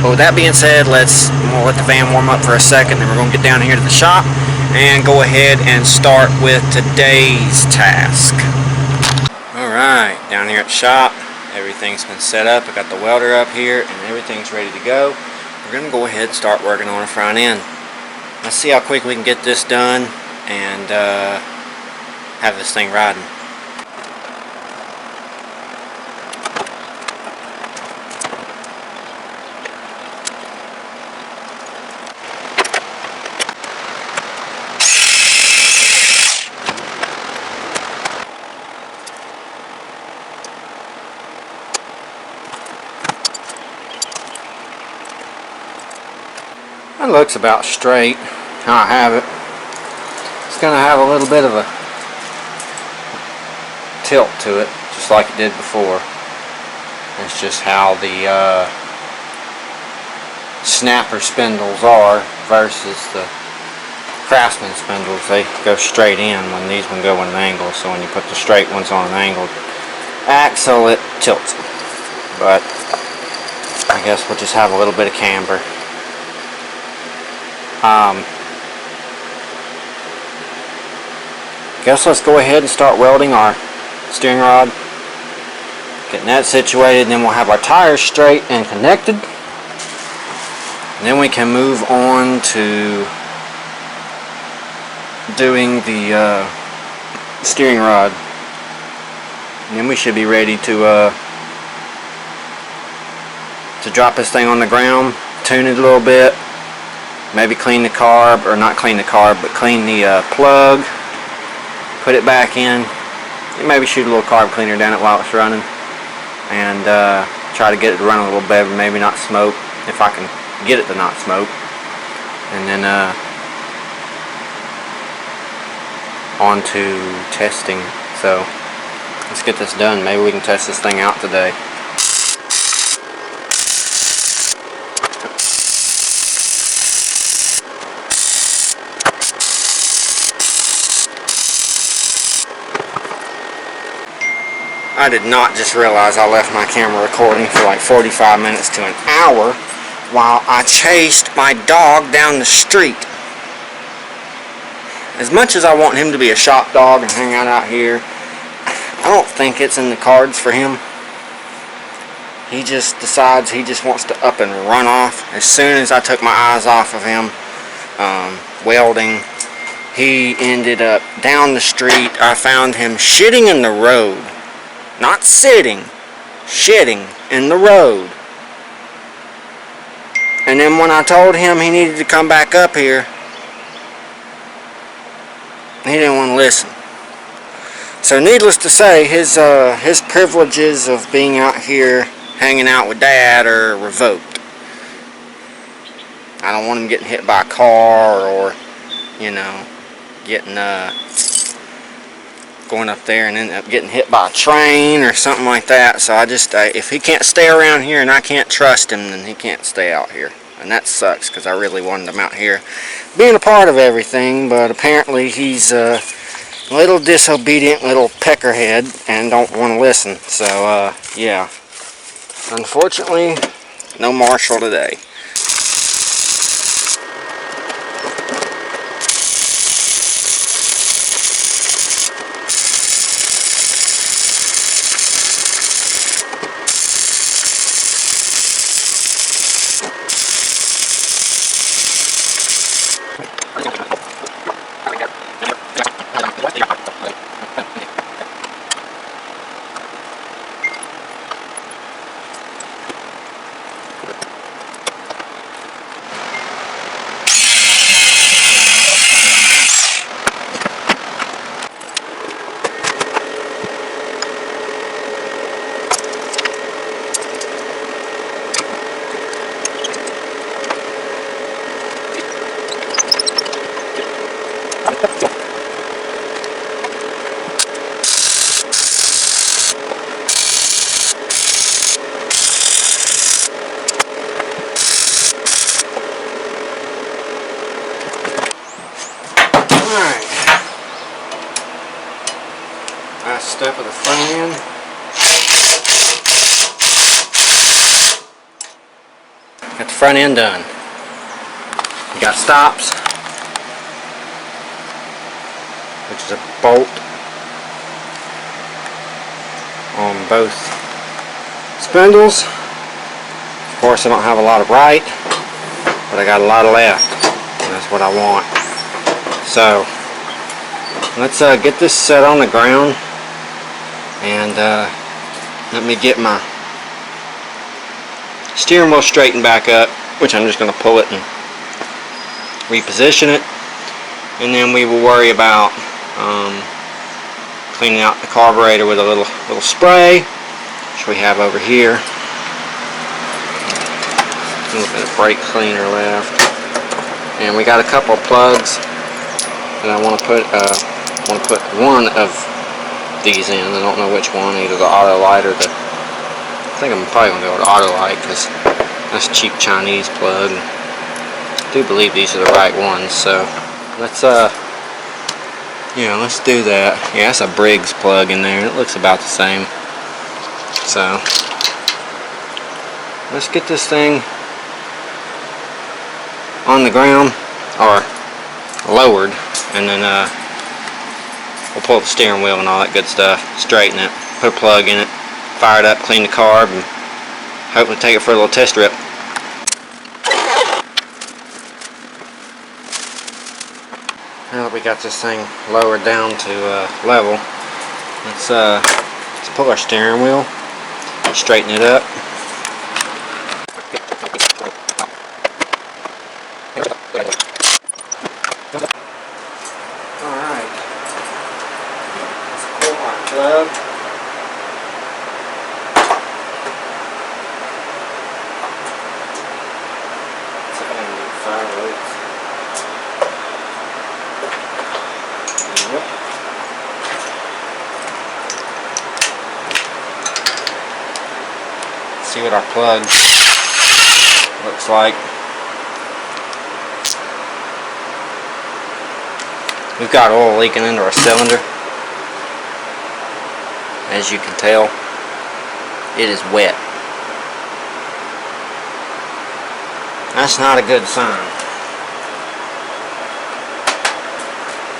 But with that being said, we'll let the van warm up for a second, and we're going to get down here to the shop and go ahead and start with today's task. Alright, down here at the shop, everything's been set up. I got the welder up here and everything's ready to go. We're going to go ahead and start working on the front end. Let's see how quick we can get this done and have this thing riding. It looks about straight how I have it. It's going to have a little bit of a tilt to it, just like it did before. It's just how the snapper spindles are versus the Craftsman spindles, they go straight in when these ones go at an angle. So when you put the straight ones on an angled axle, it tilts. But I guess we'll just have a little bit of camber. Guess let's go ahead and start welding our steering rod. Getting that situated, and then we'll have our tires straight and connected. And then we can move on to doing the steering rod. And then we should be ready to drop this thing on the ground, tune it a little bit, maybe clean the carb, or not clean the carb, but clean the plug, put it back in, and maybe shoot a little carb cleaner down it while it's running, and try to get it to run a little better, maybe not smoke, if I can get it to not smoke. And then on to testing. So let's get this done. Maybe we can test this thing out today. I did not just realize I left my camera recording for like 45 minutes to an hour while I chased my dog down the street. As much as I want him to be a shop dog and hang out here, I don't think it's in the cards for him. He just decides he just wants to up and run off. As soon as I took my eyes off of him welding, he ended up down the street. I found him shitting in the road. Not sitting, shitting in the road. And then when I told him he needed to come back up here, he didn't want to listen. So needless to say, his privileges of being out here hanging out with Dad are revoked. I don't want him getting hit by a car or, you know, getting going up there and end up getting hit by a train or something like that. So I just, if he can't stay around here and I can't trust him, then he can't stay out here. And that sucks, because I really wanted him out here being a part of everything, but apparently he's a little disobedient little peckerhead and don't want to listen. So yeah, unfortunately, no Marshall today. Last step of the front end. Got the front end done. You got stops, which is a bolt on both spindles. Of course, I don't have a lot of right, but I got a lot of left, and that's what I want. So let's get this set on the ground, and let me get my steering wheel straightened back up, which I'm just going to pull it and reposition it, and then we will worry about cleaning out the carburetor with a little spray, which we have over here. A little bit of brake cleaner left, and we got a couple of plugs, and I want to put one of these in. I don't know which one, either the auto light or the, I think I'm probably going to go with auto light, because that's a cheap Chinese plug. I do believe these are the right ones, so let's let's do that. Yeah, that's a Briggs plug in there. It looks about the same. So let's get this thing on the ground or lowered, and then we'll pull the steering wheel and all that good stuff, straighten it, put a plug in it, fire it up, clean the carb, and hopefully take it for a little test trip. Now that we got this thing lowered down to level, let's pull our steering wheel, straighten it up. Alright, let's pull our plug. See what our plug looks like. We've got oil leaking into our cylinder. As you can tell, it is wet. That's not a good sign.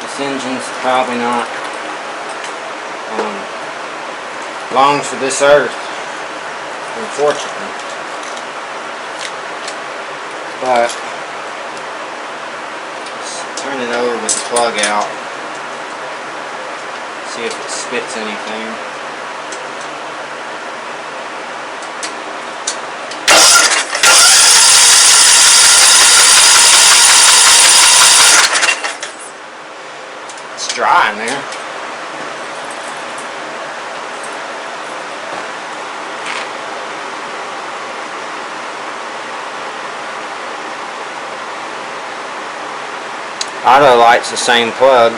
This engine's probably not long for this earth, unfortunately. But let's turn it over with the plug out, see if it spits anything. It's dry in there. Auto light's the same plug.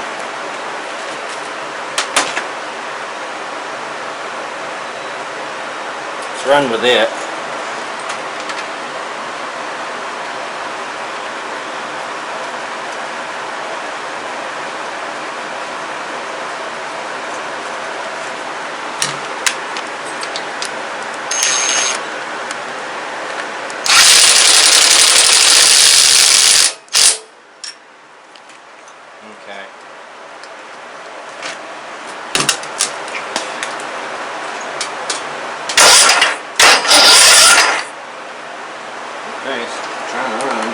Let's run with it. Okay. Okay, so trying to run.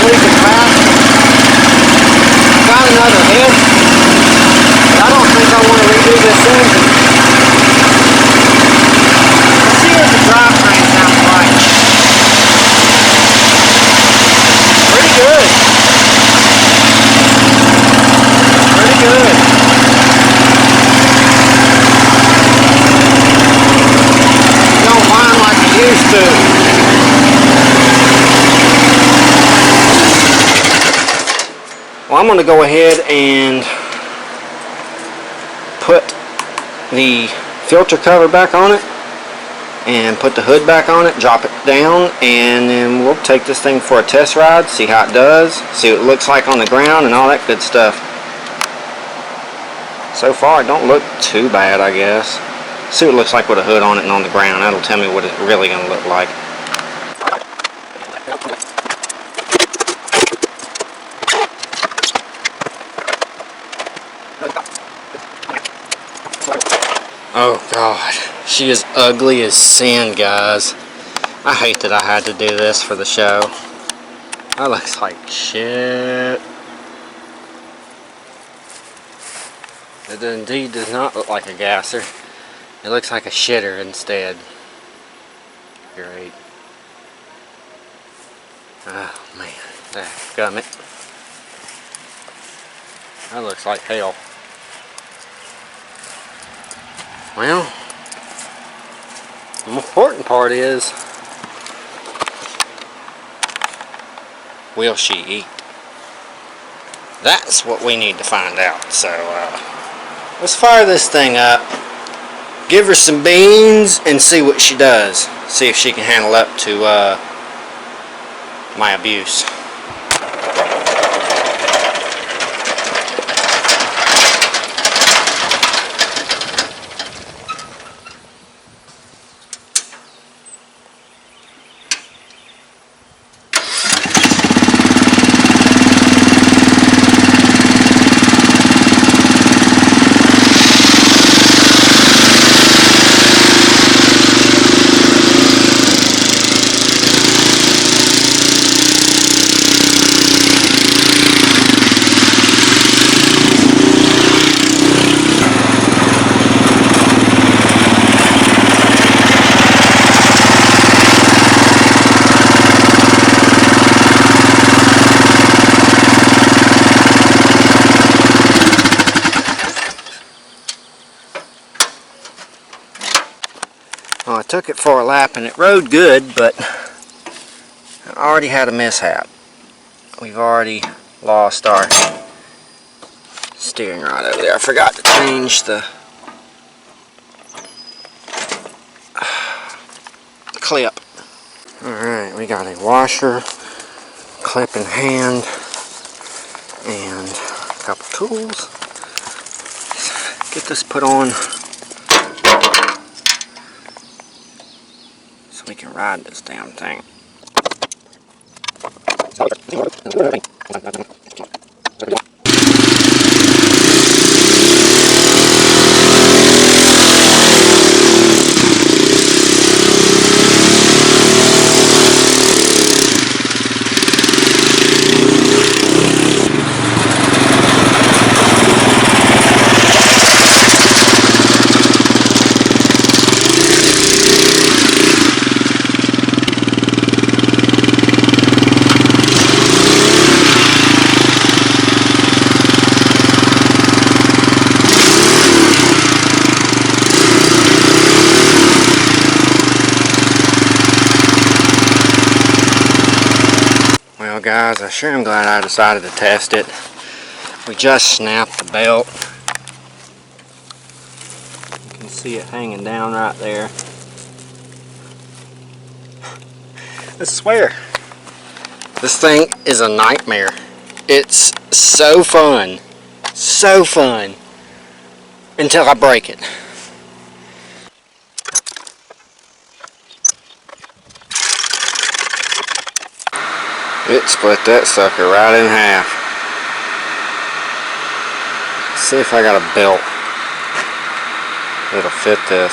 leaking fast. Got another head, but I don't think I want to redo this engine. Let's see what the drivetrain sounds like. Pretty good. Pretty good. It don't whine like it used to. Well, I'm going to go ahead and put the filter cover back on it and put the hood back on it, drop it down, and then we'll take this thing for a test ride, see how it does, see what it looks like on the ground and all that good stuff. So far it don't look too bad, I guess. See what it looks like with a hood on it and on the ground. That'll tell me what it's really going to look like. Oh God, she is ugly as sin, guys. I hate that I had to do this for the show. That looks like shit. It indeed does not look like a gasser. It looks like a shitter instead. Great. Oh man, that gummit. That looks like hell. Well, the important part is, will she eat? That's what we need to find out. So let's fire this thing up, give her some beans, and see what she does. See if she can handle up to my abuse. Well, I took it for a lap and it rode good, but I already had a mishap. We've already lost our steering rod over there. I forgot to change the clip. Alright, we got a washer, clip in hand, and a couple tools. Let's get this put on so we can ride this damn thing. Well guys, I sure am glad I decided to test it. We just snapped the belt. You can see it hanging down right there. I swear, this thing is a nightmare. It's so fun, until I break it. It split that sucker right in half. Let's see if I got a belt that'll fit this.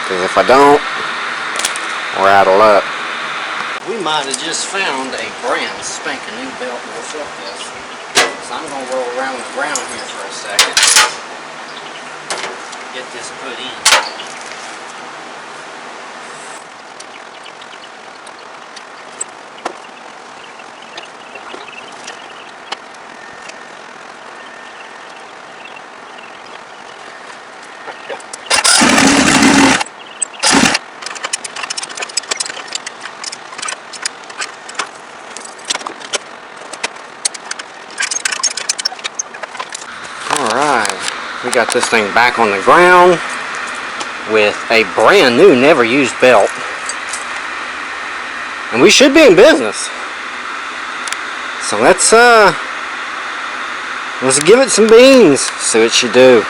Because if I don't, we're out of luck. We we might have just found a brand spanking new belt that will fit this. So I'm going to roll around the ground here for a second. Get this put in. We got this thing back on the ground with a brand new, never used belt. And we should be in business. So let's give it some beans, see what she do.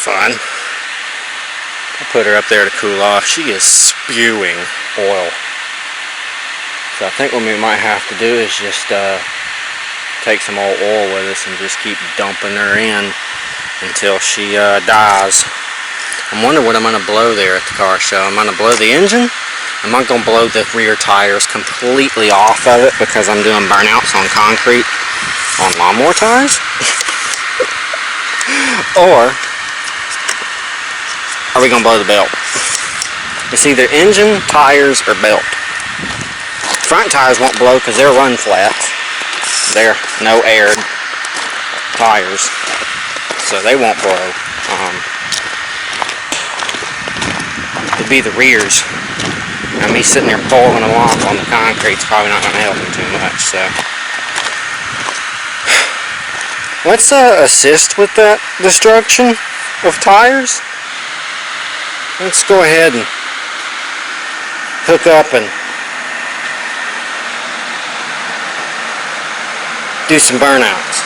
Fun. I'll put her up there to cool off. She is spewing oil. So I think what we might have to do is just take some old oil with us and just keep dumping her in until she dies. I'm wondering what I'm going to blow there at the car show. I'm going to blow the engine. I'm not going to blow the rear tires completely off of it because I'm doing burnouts on concrete on lawnmower tires. Or are we going to blow the belt? It's either engine, tires, or belt. Front tires won't blow because they're run flats. They're no air tires, so they won't blow. It'd be the rears. Now me sitting there pulling them off on the concrete's probably not going to help me too much. So let's assist with that destruction of tires. Let's go ahead and hook up and do some burnouts.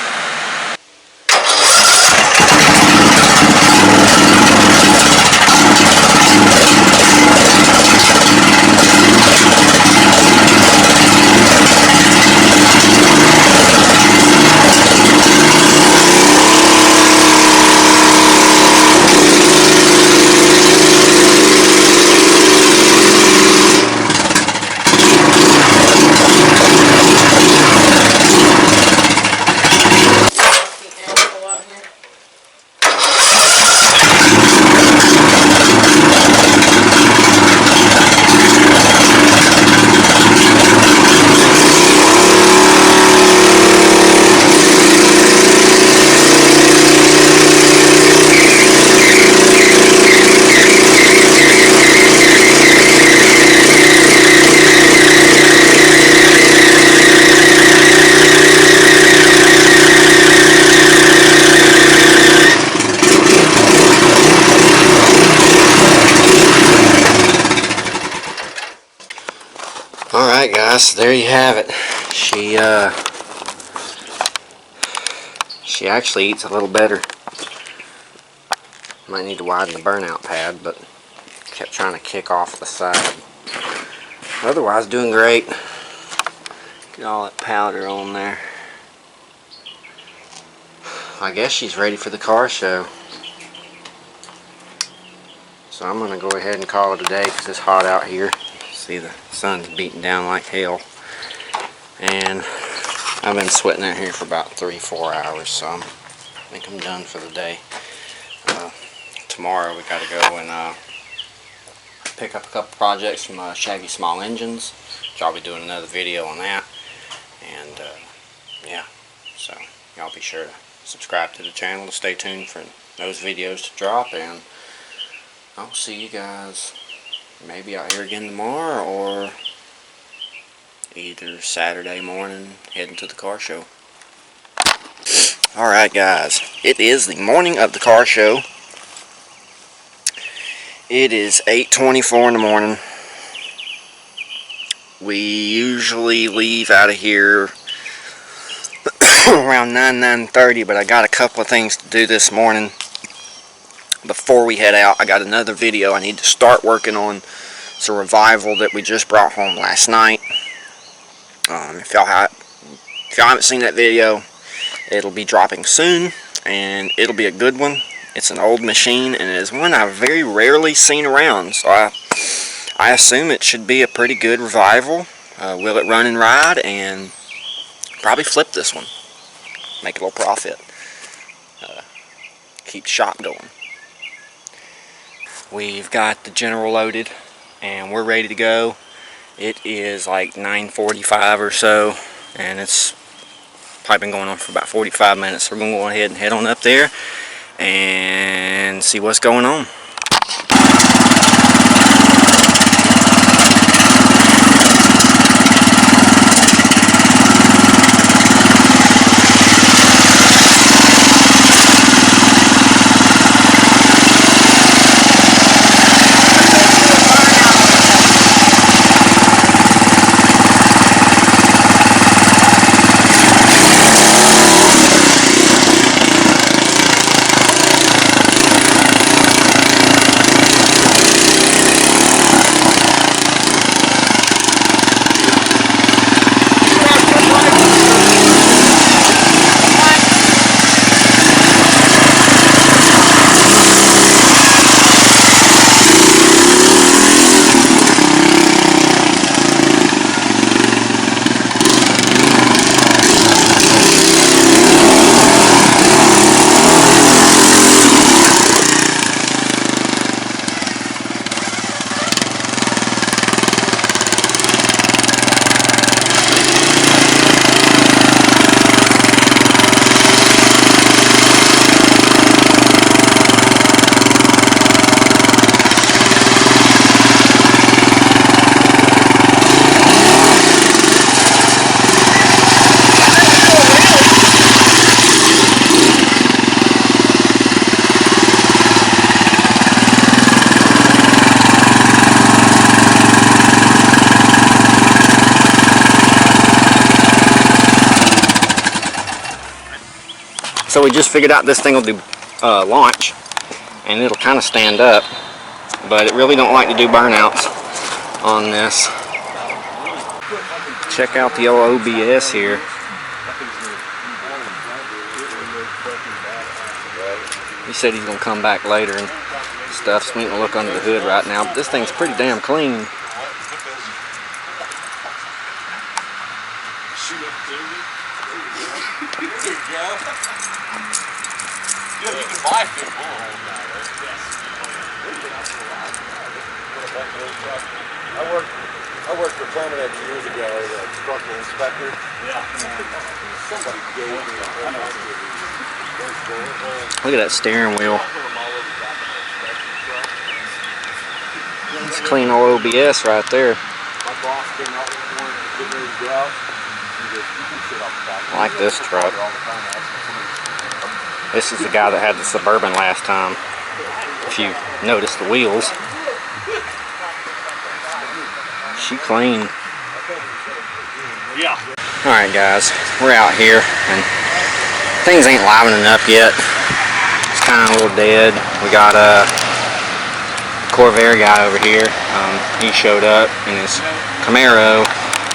guys, there you have it. She actually eats a little better. Might need to widen the burnout pad, but kept trying to kick off the side. Otherwise, doing great. Get all that powder on there. I guess she's ready for the car show. So I'm gonna go ahead and call it a day because it's hot out here. See, the sun's beating down like hell. And I've been sweating out here for about 3-4 hours, so I think I'm done for the day. Tomorrow we gotta go and pick up a couple projects from Shaggy Small Engines, which I'll be doing another video on that. And yeah, so y'all be sure to subscribe to the channel to stay tuned for those videos to drop, and I'll see you guys maybe out here again tomorrow or either Saturday morning heading to the car show. Alright guys, it is the morning of the car show. It is 8:24 in the morning. We usually leave out of here around 9:30, but I got a couple of things to do this morning. Before we head out, I got another video I need to start working on. It's a revival that we just brought home last night. If y'all haven't seen that video, it'll be dropping soon, and it'll be a good one. It's an old machine, and it is one I've very rarely seen around, so I assume it should be a pretty good revival. Will it run and ride, and probably flip this one. Make a little profit. Keep the shop going. We've got the General loaded, and we're ready to go. It is like 9:45 or so, and it's probably been going on for about 45 minutes. So we're going to go ahead and head on up there and see what's going on. So we just figured out this thing will do launch, and it'll kind of stand up, but it really don't like to do burnouts on this. Check out the yellow OBS here. He said he's gonna come back later and stuff, so we ain't gonna look under the hood right now, but this thing's pretty damn clean. You can buy a good bull. I worked for Permanent years ago as a structural inspector. Yeah. Somebody gave me Look at that steering wheel. It's clean old OBS right there. My boss came out this morning and getting ready to go out. I like this truck. This is the guy that had the Suburban last time. If you notice the wheels. She clean. Yeah. Alright guys, we're out here and things ain't livening up yet. It's kind of a little dead. We got a Corvair guy over here. He showed up in his Camaro,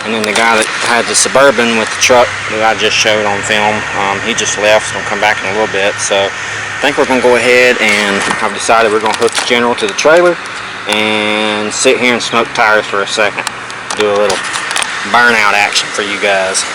and then the guy that had the Suburban with the truck that I just showed on film, he just left. So he'll come back in a little bit. So I think we're going to go ahead, and I've decided we're going to hook the General to the trailer and sit here and smoke tires for a second. Do a little burnout action for you guys.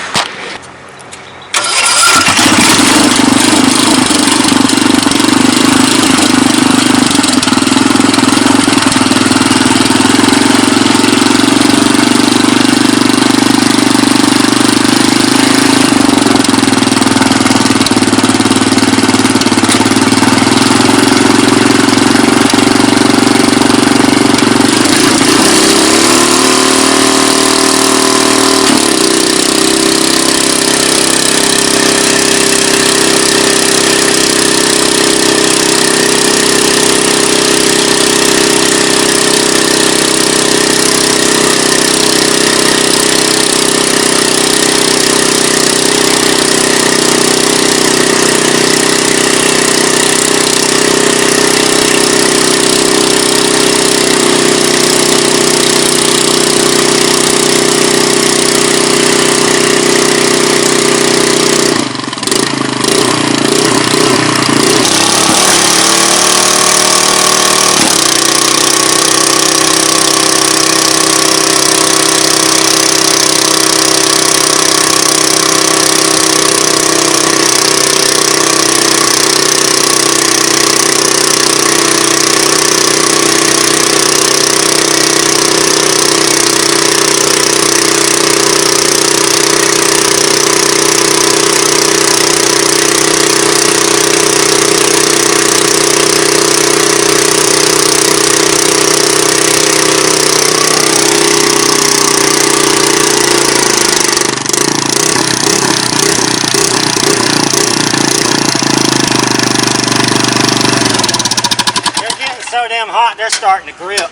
So damn hot, they're starting to grip.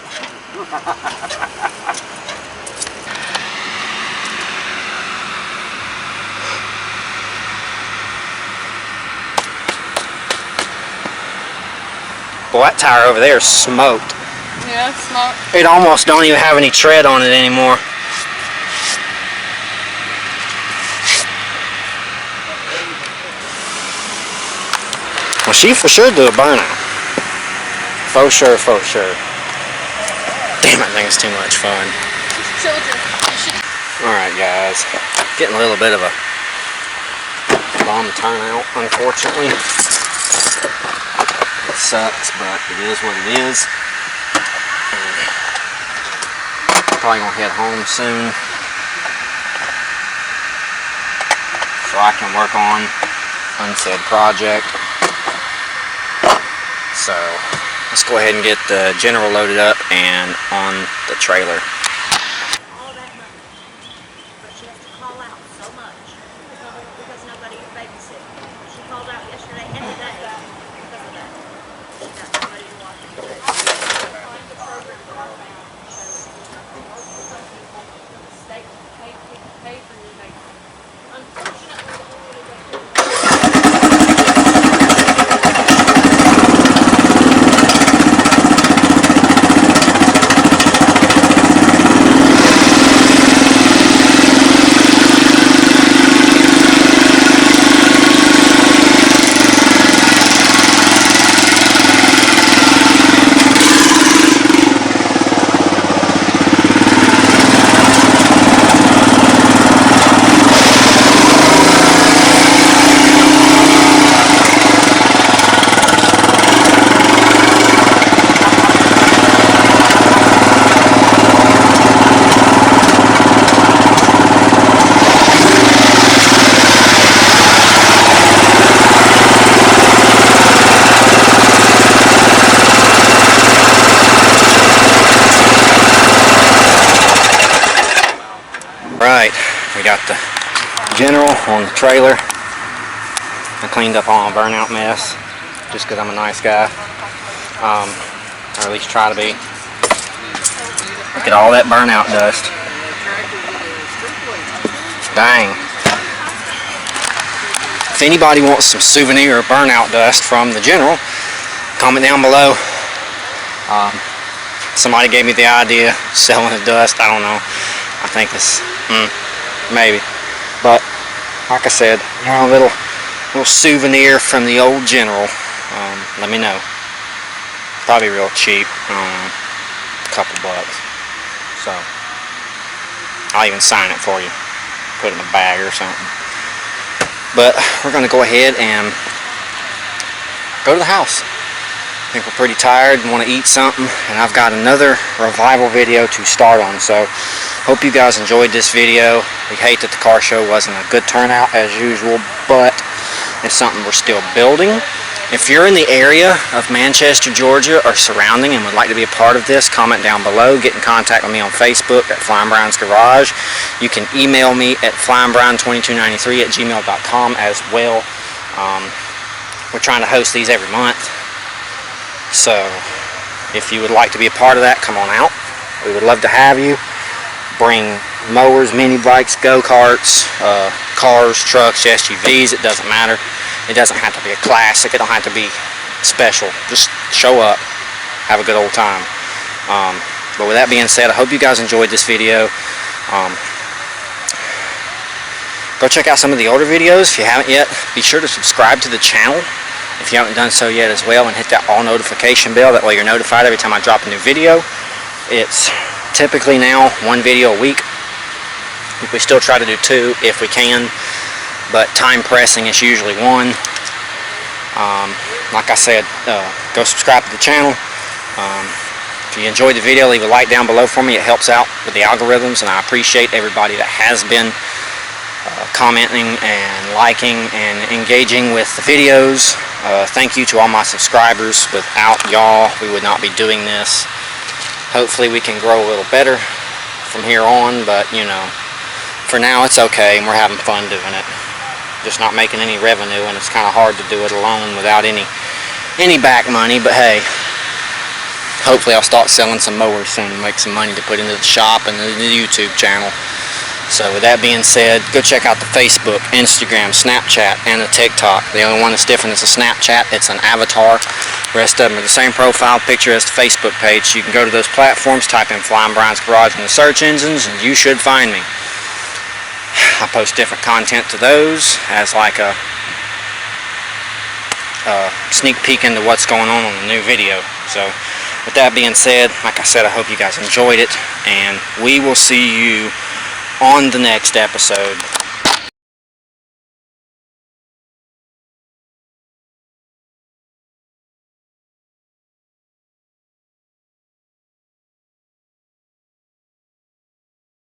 Boy, that tire over there is smoked. Yeah, it's smoked. It almost don't even have any tread on it anymore. Well, she for sure do a burnout. For sure, for sure. Damn, I think it's too much fun. Children. Alright guys, getting a little bit of a bomb turnout, unfortunately. It sucks, but it is what it is. Probably gonna head home soon, so I can work on unsaid project. So let's go ahead and get the General loaded up and on the trailer. All that money, but she has to call out so much because nobody is babysitting. She called out yesterday and today because of that. She got nobody to watch her. Find the program that I found shows most of some people, the state pay for your baby. Unfortunately, the only way they do Right, we got the General on the trailer. I cleaned up all my burnout mess just because I'm a nice guy, or at least try to be. Look at all that burnout dust. Dang. If anybody wants some souvenir or burnout dust from the General, comment down below. Somebody gave me the idea, selling the dust. I don't know. I think it's, maybe. But, like I said, a little souvenir from the old General. Let me know. Probably real cheap. I don't know. A couple bucks. So, I'll even sign it for you. Put it in a bag or something. But we're going to go ahead and go to the house. I think we're pretty tired and want to eat something, and I've got another revival video to start on. So hope you guys enjoyed this video. We hate that the car show wasn't a good turnout as usual, but it's something we're still building. If you're in the area of Manchester, Georgia or surrounding and would like to be a part of this, comment down below. Get in contact with me on Facebook at Flying Brian's Garage. You can email me at flyingbrian2293@gmail.com as well. We're trying to host these every month. So if you would like to be a part of that, come on out. We would love to have you. Bring mowers, mini bikes, go-karts, cars, trucks, SUVs. It doesn't matter. It doesn't have to be a classic. It don't have to be special. Just show up. Have a good old time. But with that being said, I hope you guys enjoyed this video. Go check out some of the older videos if you haven't yet. Be sure to subscribe to the channel if you haven't done so yet as well, and hit that all notification bell. That way you're notified every time I drop a new video. It's typically now 1 video a week. We still try to do 2 if we can, but time pressing is usually 1. Like I said, go subscribe to the channel. If you enjoyed the video, leave a like down below for me. It helps out with the algorithms, and I appreciate everybody that has been commenting and liking and engaging with the videos. Thank you to all my subscribers. Without y'all, we would not be doing this. Hopefully we can grow a little better from here on, but you know, for now it's okay, and we're having fun doing it. Just not making any revenue, and it's kind of hard to do it alone without any back money. But hey, hopefully I'll start selling some mowers soon and make some money to put into the shop and the YouTube channel. So with that being said, go check out the Facebook, Instagram, Snapchat, and the TikTok. The only one that's different is the Snapchat. It's an avatar. The rest of them are the same profile picture as the Facebook page. So you can go to those platforms, type in Flying Brian's Garage in the search engines, and you should find me. I post different content to those as like a sneak peek into what's going on the new video. So with that being said, like I said, I hope you guys enjoyed it, and we will see you on the next episode.